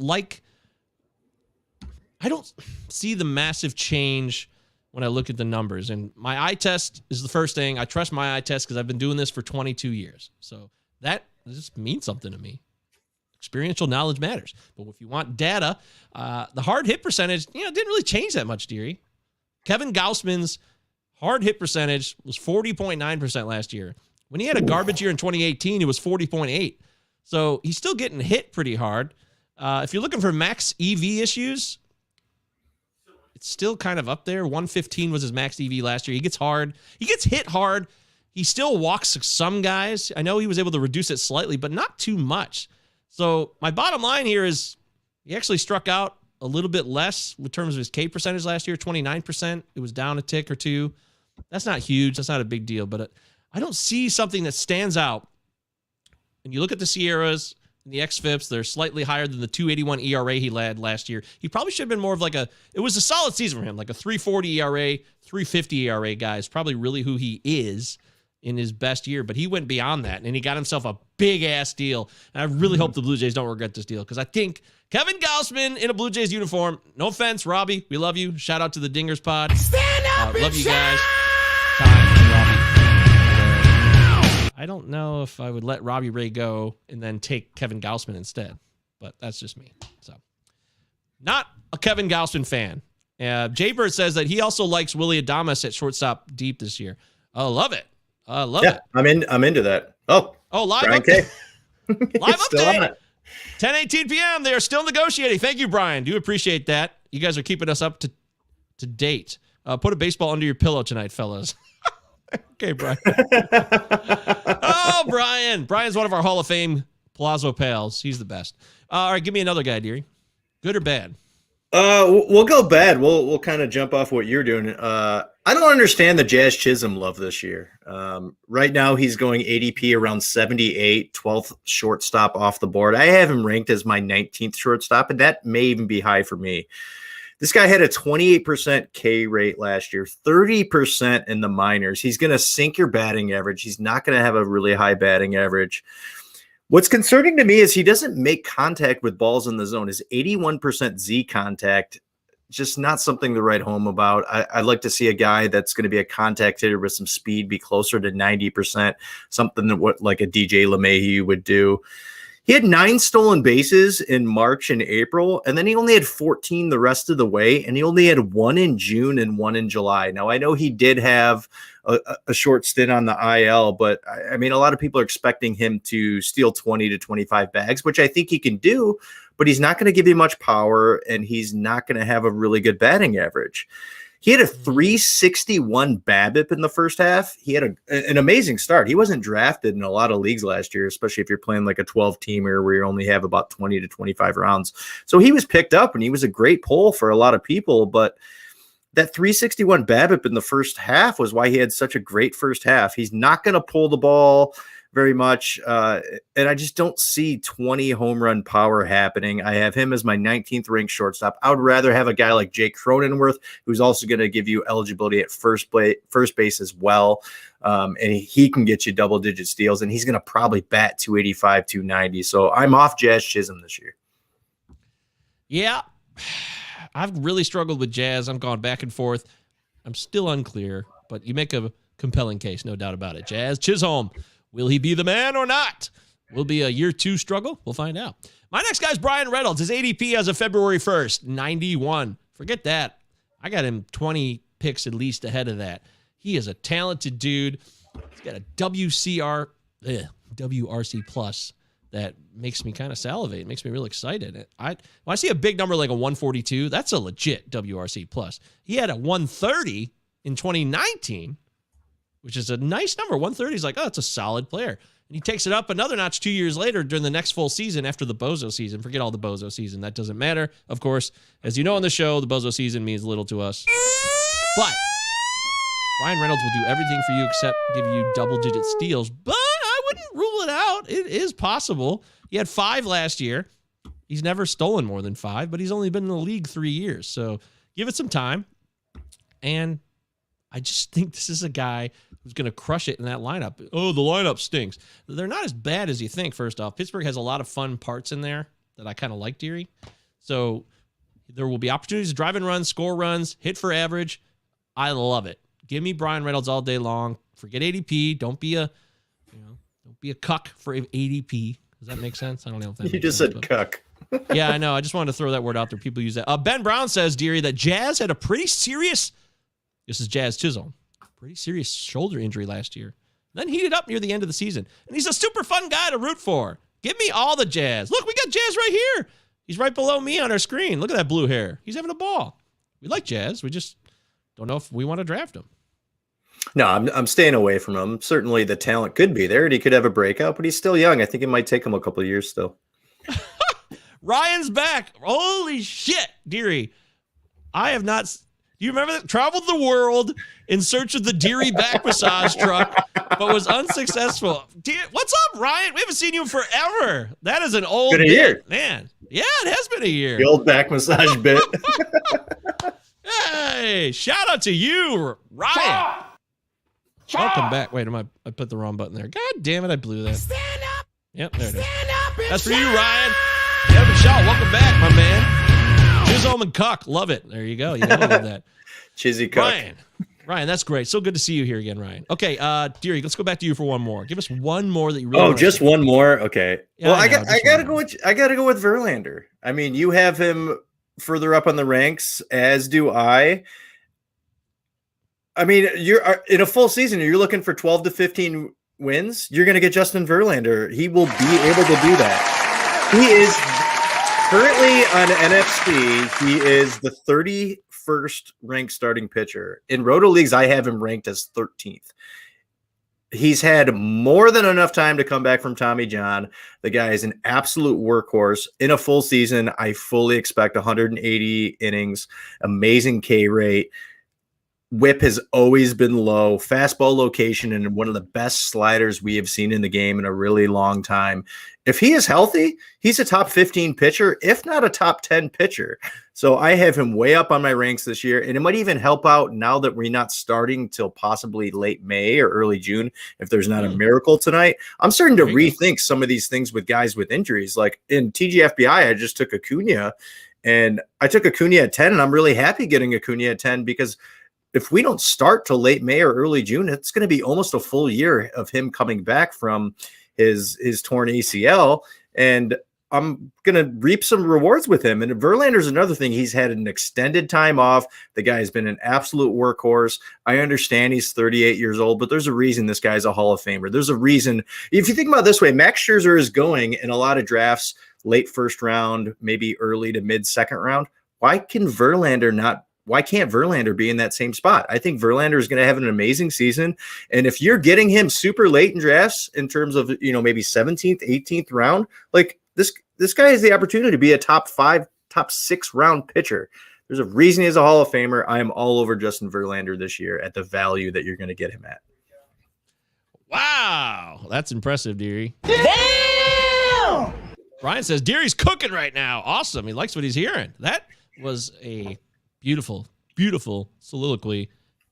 see the massive change when I look at the numbers. And my eye test is the first thing. I trust my eye test because I've been doing this for 22 years. So that just means something to me. Experiential knowledge matters. But if you want data, the hard hit percentage, didn't really change that much, dearie. Kevin Gausman's hard hit percentage was 40.9% last year. When he had a garbage year in 2018, it was 40.8%. So he's still getting hit pretty hard. If you're looking for max EV issues, it's still kind of up there. 115 was his max EV last year. He gets hard. He gets hit hard. He still walks some guys. I know he was able to reduce it slightly, but not too much. So my bottom line here is he actually struck out a little bit less in terms of his K percentage last year, 29%. It was down a tick or two. That's not huge. That's not a big deal, but I don't see something that stands out. When you look at the Sierras and the XFIPs, they're slightly higher than the 281 ERA he led last year. He probably should have been more of it was a solid season for him, like a 340 ERA, 350 ERA guy is probably really who he is in his best year, but he went beyond that, and he got himself a big-ass deal. And I really hope the Blue Jays don't regret this deal, because I think Kevin Gausman in a Blue Jays uniform, no offense, Robbie, we love you. Shout out to the Dingers Pod. Stand up love and you shout! guys. Robbie. I don't know if I would let Robbie Ray go and then take Kevin Gausman instead, but that's just me. So, not a Kevin Gausman fan. Jaybird says that he also likes Willy Adames at shortstop deep this year. I love it. I love it. I'm into that. Oh, live Brian update. K. Live Still on update. it. 10:18 p.m. They are still negotiating. Thank you, Brian. Do appreciate that. You guys are keeping us up to date. Put a baseball under your pillow tonight, fellas. Okay, Brian. Oh, Brian. Brian's one of our Hall of Fame Pallazzo pals. He's the best. All right, give me another guy, dearie. Good or bad? We'll go bad. We'll kind of jump off what you're doing. I don't understand the Jazz Chisholm love this year. Right now he's going ADP around 78, 12th shortstop off the board. I have him ranked as my 19th shortstop, and that may even be high for me. This guy had a 28% K rate last year, 30% in the minors. He's going to sink your batting average. He's not going to have a really high batting average. What's concerning to me is he doesn't make contact with balls in the zone. His 81% Z contact, just not something to write home about. I'd like to see a guy that's going to be a contact hitter with some speed be closer to 90%, something that what like a DJ LeMahieu would do. He had 9 stolen bases in March and April, and then he only had 14 the rest of the way, and he only had 1 in June and 1 in July. Now, I know he did have a short stint on the IL, but I mean, a lot of people are expecting him to steal 20 to 25 bags, which I think he can do, but he's not going to give you much power, and he's not going to have a really good batting average. He had a 361 BABIP in the first half. He had an amazing start. He wasn't drafted in a lot of leagues last year, especially if you're playing like a 12-teamer where you only have about 20 to 25 rounds. So he was picked up, and he was a great pull for a lot of people, but that 361 BABIP in the first half was why he had such a great first half. He's not going to pull the ball very much, and I just don't see 20 home run power happening. I have him as my 19th ranked shortstop. I would rather have a guy like Jake Cronenworth, who's also going to give you eligibility at first base as well, and he can get you double-digit steals, and he's going to probably bat 285, 290. So I'm off Jazz Chisholm this year. Yeah, I've really struggled with Jazz. I'm going back and forth. I'm still unclear, but you make a compelling case, no doubt about it. Jazz Chisholm. Will he be the man or not? Will be a year 2 struggle? We'll find out. My next guy is Brian Reynolds. His ADP as of February 1st, 91. Forget that. I got him 20 picks at least ahead of that. He is a talented dude. He's got a WRC plus that makes me kind of salivate. It makes me real excited. When I see a big number like a 142, that's a legit WRC plus. He had a 130 in 2019, which is a nice number. 130 is like, oh, it's a solid player. And he takes it up another notch 2 years later during the next full season after the Bozo season. Forget all the Bozo season. That doesn't matter. Of course, as you know on the show, the Bozo season means little to us. But Ryan Reynolds will do everything for you except give you double-digit steals. But I wouldn't rule it out. It is possible. He had 5 last year. He's never stolen more than 5, but he's only been in the league 3 years. So give it some time. And I just think this is a guy who's going to crush it in that lineup. Oh, the lineup stinks. They're not as bad as you think, first off. Pittsburgh has a lot of fun parts in there that I kind of like, Deary. So there will be opportunities to drive and run, score runs, hit for average. I love it. Give me Brian Reynolds all day long. Forget ADP. Don't be a cuck for ADP. Does that make sense? I don't know if that You just said cuck. Yeah, I know. I just wanted to throw that word out there. People use that. Ben Brown says, Deary, that Jazz had a pretty serious, this is Jazz Chisholm, pretty serious shoulder injury last year. Then heated up near the end of the season. And he's a super fun guy to root for. Give me all the Jazz. Look, we got Jazz right here. He's right below me on our screen. Look at that blue hair. He's having a ball. We like Jazz. We just don't know if we want to draft him. No, I'm staying away from him. Certainly the talent could be there and he could have a breakout, but he's still young. I think it might take him a couple of years still. Ryan's back. Holy shit, Deary. I have not. Do you remember that? Traveled the world in search of the Deary back massage truck, but was unsuccessful. What's up, Ryan? We haven't seen you in forever. That is an old bit, year. Man. Yeah, it has been a year. The old back massage bit. Hey, shout out to you, Ryan. Welcome back. Wait, I put the wrong button there. God damn it, I blew that. Stand up. Yep, there it is. Stand up and That's for you, shout. Ryan. Kevin Shaw, welcome back, my man. Chisholm and Cuck, love it. There you go. You gotta love that. Chizzy cuck. Ryan, that's great. So good to see you here again, Ryan. Okay, Deary, let's go back to you for one more. Give us one more that you really. Oh, want just to one more. Okay. Yeah, well, I gotta go with Verlander. I mean, you have him further up on the ranks, as do I. I mean, you're in a full season. You're looking for 12 to 15 wins. You're going to get Justin Verlander. He will be able to do that. He is currently on NFC. He is the 31st ranked starting pitcher. In Roto Leagues, I have him ranked as 13th. He's had more than enough time to come back from Tommy John. The guy is an absolute workhorse. In a full season, I fully expect 180 innings, amazing K rate. Whip has always been low, fastball location, and one of the best sliders we have seen in the game in a really long time. If he is healthy, he's a top 15 pitcher, if not a top 10 pitcher. So I have him way up on my ranks this year, and it might even help out now that we're not starting till possibly late May or early June if there's not a miracle tonight. I'm starting to rethink some of these things with guys with injuries. Like in TGFBI, I just took Acuna, and I took Acuna at 10, and I'm really happy getting Acuna at 10 because if we don't start till late May or early June, it's going to be almost a full year of him coming back from his torn ACL. And I'm going to reap some rewards with him. And Verlander's another thing. He's had an extended time off. The guy has been an absolute workhorse. I understand he's 38 years old, but there's a reason this guy's a Hall of Famer. There's a reason. If you think about it this way, Max Scherzer is going in a lot of drafts, late first round, maybe early to mid second round. Why can't Verlander be in that same spot? I think Verlander is going to have an amazing season. And if you're getting him super late in drafts in terms of, maybe 17th, 18th round, like this guy has the opportunity to be a top 5, top 6 round pitcher. There's a reason he's a Hall of Famer. I am all over Justin Verlander this year at the value that you're going to get him at. Wow. That's impressive, Deary. Damn! Brian says, Deary's cooking right now. Awesome. He likes what he's hearing. That was a beautiful, beautiful soliloquy.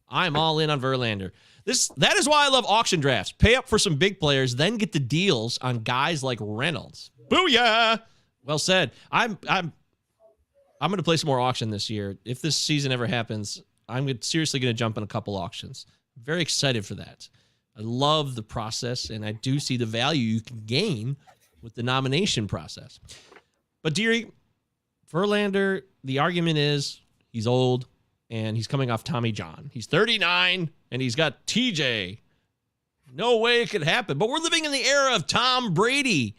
I'm all in on Verlander. That is why I love auction drafts. Pay up for some big players, then get the deals on guys like Reynolds. Booyah! Well said. I'm going to play some more auction this year. If this season ever happens, I'm seriously going to jump in a couple auctions. I'm very excited for that. I love the process, and I do see the value you can gain with the nomination process. But Deary, Verlander, the argument is He's old, and he's coming off Tommy John. He's 39, and he's got TJ. No way it could happen. But we're living in the era of Tom Brady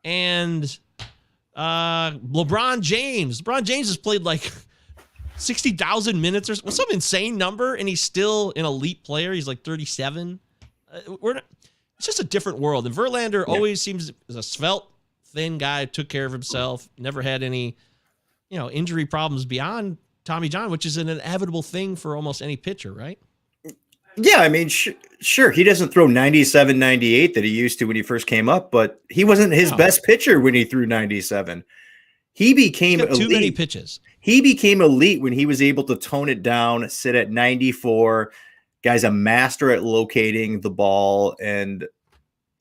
and LeBron James. LeBron James has played like 60,000 minutes or some insane number, and he's still an elite player. He's like 37. It's just a different world. And Verlander always seems as a svelte, thin guy, took care of himself, never had any, injury problems beyond Tommy John, which is an inevitable thing for almost any pitcher, right? Yeah, I mean, sure, he doesn't throw 97, 98 that he used to when he first came up, but he wasn't his best pitcher when he threw 97. He became elite. Too many pitches. He became elite when he was able to tone it down, sit at 94. Guy's a master at locating the ball, and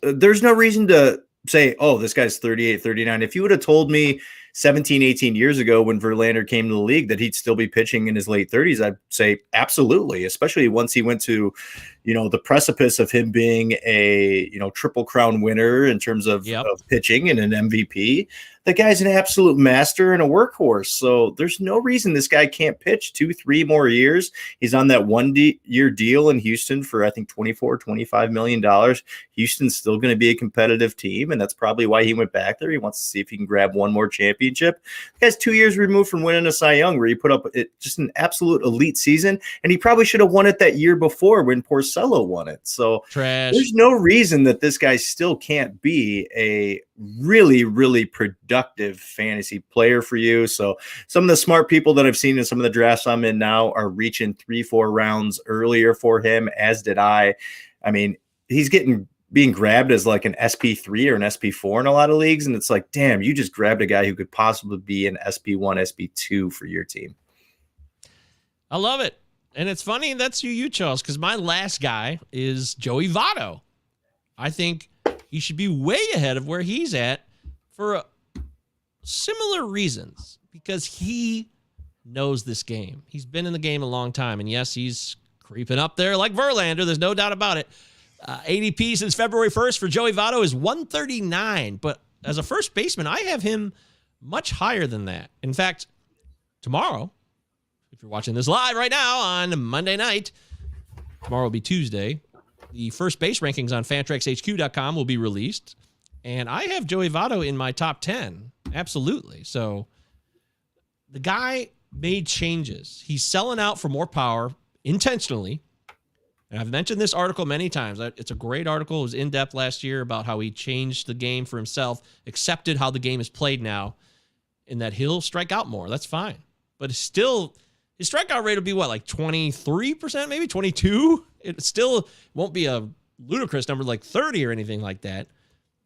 there's no reason to say, oh, this guy's 38, 39. If you would have told me 17, 18 years ago when Verlander came to the league that he'd still be pitching in his late 30s, I'd say absolutely, especially once he went to, the precipice of him being a, Triple Crown winner in terms of pitching and an MVP. The guy's an absolute master and a workhorse. So there's no reason this guy can't pitch 2-3 more years. He's on that 1-year deal in Houston for, I think, $25 million. Houston's still going to be a competitive team, and that's probably why he went back there. He wants to see if he can grab one more championship. The guy's 2 years removed from winning a Cy Young, where he put up just an absolute elite season, and he probably should have won it that year before when Porcello won it. So there's no reason that this guy still can't be a really, really productive fantasy player for you. So some of the smart people that I've seen in some of the drafts I'm in now are reaching 3-4 rounds earlier for him, as did I. I mean, he's being grabbed as like an SP3 or an SP4 in a lot of leagues. And it's like, damn, you just grabbed a guy who could possibly be an SP1, SP2 for your team. I love it. And it's funny that's who you chose, because my last guy is Joey Votto. I think he should be way ahead of where he's at for similar reasons, because he knows this game. He's been in the game a long time, and yes, he's creeping up there like Verlander. There's no doubt about it. ADP since February 1st for Joey Votto is 139, but as a first baseman, I have him much higher than that. In fact, tomorrow, if you're watching this live right now on Monday night, tomorrow will be Tuesday, the first base rankings on fantraxhq.com will be released, and I have Joey Votto in my top 10. Absolutely. So the guy made changes. He's selling out for more power intentionally. And I've mentioned this article many times. It's a great article. It was in depth last year about how he changed the game for himself, accepted how the game is played now, and that he'll strike out more. That's fine. But it's still, his strikeout rate will be what, like 23%, maybe 22? It still won't be a ludicrous number like 30 or anything like that.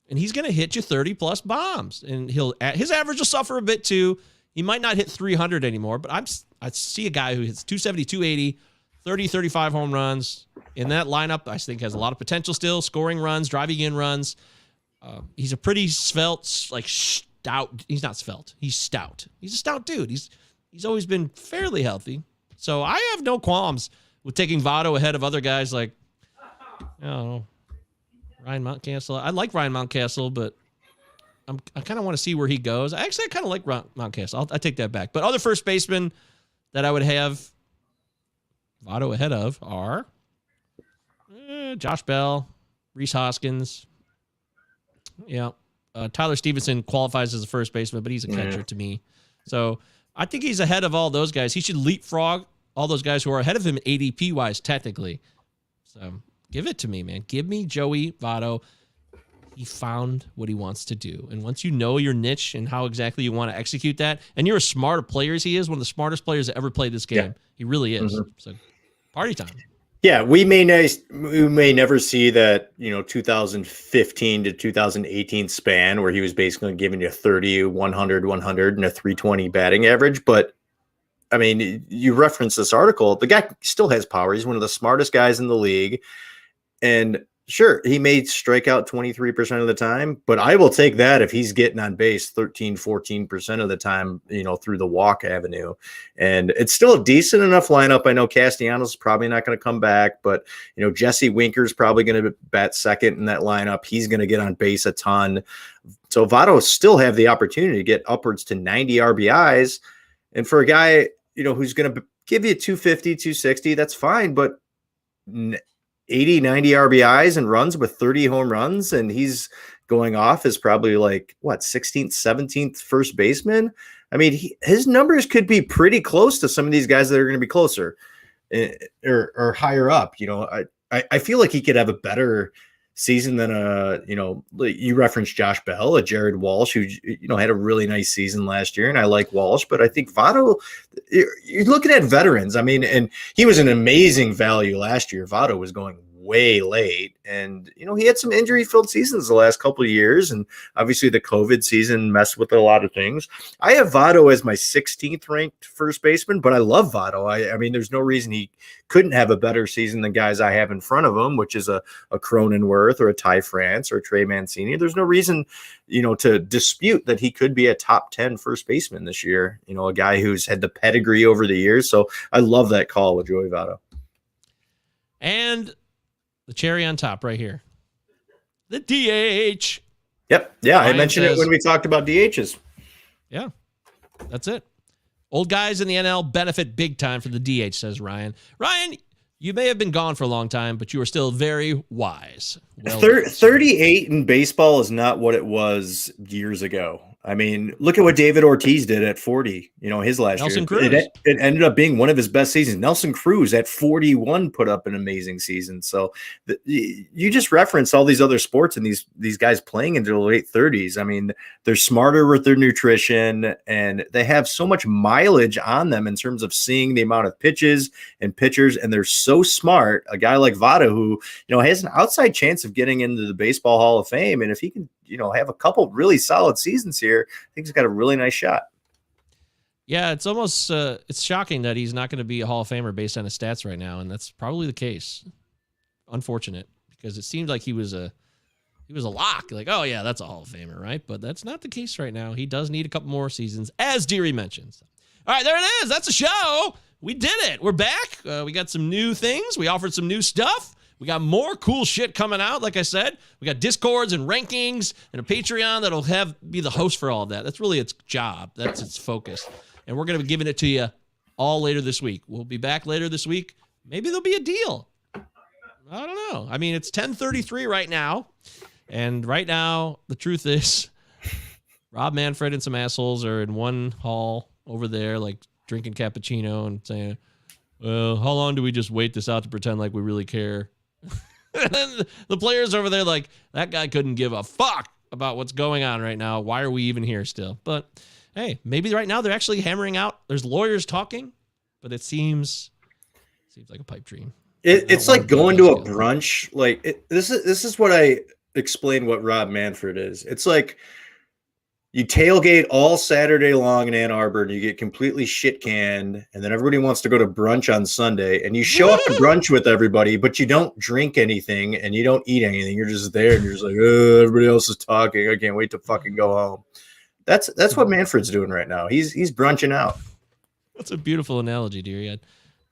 And he's going to hit you 30 plus bombs, and his average will suffer a bit too. He might not hit 300 anymore, but I see a guy who hits 270, 280, 30, 35 home runs in that lineup. I think has a lot of potential still, scoring runs, driving in runs. He's a pretty svelte, like stout. He's not svelte. He's stout. He's a stout dude. He's always been fairly healthy. So I have no qualms with taking Votto ahead of other guys like, Ryan Mountcastle. I like Ryan Mountcastle, but I kind of want to see where he goes. I kind of like Mountcastle. I take that back. But other first basemen that I would have Votto ahead of are Josh Bell, Rhys Hoskins. Yeah. Tyler Stevenson qualifies as a first baseman, but he's a catcher to me. So I think he's ahead of all those guys. He should leapfrog all those guys who are ahead of him ADP-wise, technically. So give it to me, man. Give me Joey Votto. He found what he wants to do. And once you know your niche and how exactly you want to execute that, and you're as smart a player as he is, one of the smartest players that ever played this game. Yeah. He really is. Mm-hmm. So party time. Yeah, we may never see that, 2015 to 2018 span where he was basically giving you 30, 100, 100, and a 320 batting average. But, I mean, you reference this article. The guy still has power. He's one of the smartest guys in the league. And sure, he may strike out 23% of the time, but I will take that if he's getting on base 13, 14% of the time, through the walk avenue. And it's still a decent enough lineup. I know Castellanos probably not going to come back, but, Jesse Winker's probably going to bat second in that lineup. He's going to get on base a ton. So Votto still have the opportunity to get upwards to 90 RBIs. And for a guy, who's going to give you 250, 260, that's fine. But 80, 90 RBIs and runs with 30 home runs, and he's going off as probably like 16th, 17th first baseman. I mean, his numbers could be pretty close to some of these guys that are going to be closer or higher up. I feel like he could have a better season than you referenced Josh Bell, a Jared Walsh, who had a really nice season last year, and I like Walsh, but I think Votto, you're looking at veterans. I mean, and he was an amazing value last year. Votto was going way late, and he had some injury-filled seasons the last couple of years, and obviously the COVID season messed with a lot of things. I have Votto as my 16th ranked first baseman, but I love Votto. I mean, there's no reason he couldn't have a better season than guys I have in front of him, which is a Cronenworth or a Ty France or a Trey Mancini. There's no reason, to dispute that he could be a top 10 first baseman this year. A guy who's had the pedigree over the years. So I love that call with Joey Votto. And the cherry on top right here, the DH. Yep. Yeah, Ryan I mentioned it when we talked about DHs. Yeah, that's it. Old guys in the NL benefit big time from the DH, says Ryan. Ryan, you may have been gone for a long time, but you are still very wise. Well 38 in baseball is not what it was years ago. I mean, look at what David Ortiz did at 40, his last Nelson year. Cruz. It ended up being one of his best seasons. Nelson Cruz at 41 put up an amazing season. So you just referenced all these other sports and these guys playing into the late 30s. I mean, they're smarter with their nutrition, and they have so much mileage on them in terms of seeing the amount of pitches and pitchers, and they're so smart. A guy like Votto, who, has an outside chance of getting into the Baseball Hall of Fame, and if he can, have a couple really solid seasons here, I think he's got a really nice shot. Yeah, it's almost it's shocking that he's not going to be a Hall of Famer based on his stats right now, and that's probably the case. Unfortunate, because it seemed like he was a lock. Like, oh yeah, that's a Hall of Famer, right? But that's not the case right now. He does need a couple more seasons, as Deary mentions. All right, there it is. That's a show. We did it. We're back. We got some new things. We offered some new stuff. We got more cool shit coming out. Like I said, we got Discords and rankings and a Patreon that'll be the host for all of that. That's really its job. That's its focus. And we're going to be giving it to you all later this week. We'll be back later this week. Maybe there'll be a deal. I don't know. I mean, it's 10:33 right now. And right now, the truth is, Rob Manfred and some assholes are in one hall over there, like drinking cappuccino and saying, well, how long do we just wait this out to pretend like we really care? And then the players over there, like, that guy couldn't give a fuck about what's going on right now. Why are we even here still? But hey, maybe right now they're actually hammering out. There's lawyers talking, but it seems like a pipe dream. It's like going to a brunch. Like this is what I explain what Rob Manfred is. It's like you tailgate all Saturday long in Ann Arbor and you get completely shit canned, and then everybody wants to go to brunch on Sunday, and you show up to brunch with everybody, but you don't drink anything and you don't eat anything. You're just there and you're just like, oh, everybody else is talking. I can't wait to fucking go home. That's what Manfred's doing right now. He's brunching out. That's a beautiful analogy, dearie.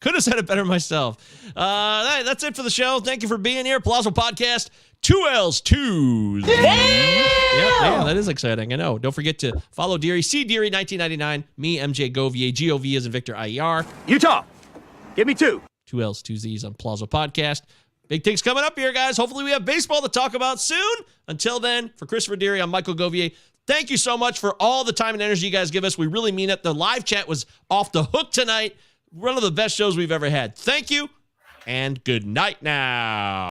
Could have said it better myself. That's it for the show. Thank you for being here. Pallazzo Podcast. 2 L's, 2 Z's. Yeah, that is exciting. I know. Don't forget to follow Deary, CDeary1999, me, MJ Govier, G-O-V as in Victor, I-E-R. Utah, give me 2. 2 L's, 2 Z's on Pallazzo Podcast. Big things coming up here, guys. Hopefully we have baseball to talk about soon. Until then, for Christopher Deary, I'm Michael Govier. Thank you so much for all the time and energy you guys give us. We really mean it. The live chat was off the hook tonight. One of the best shows we've ever had. Thank you, and good night now.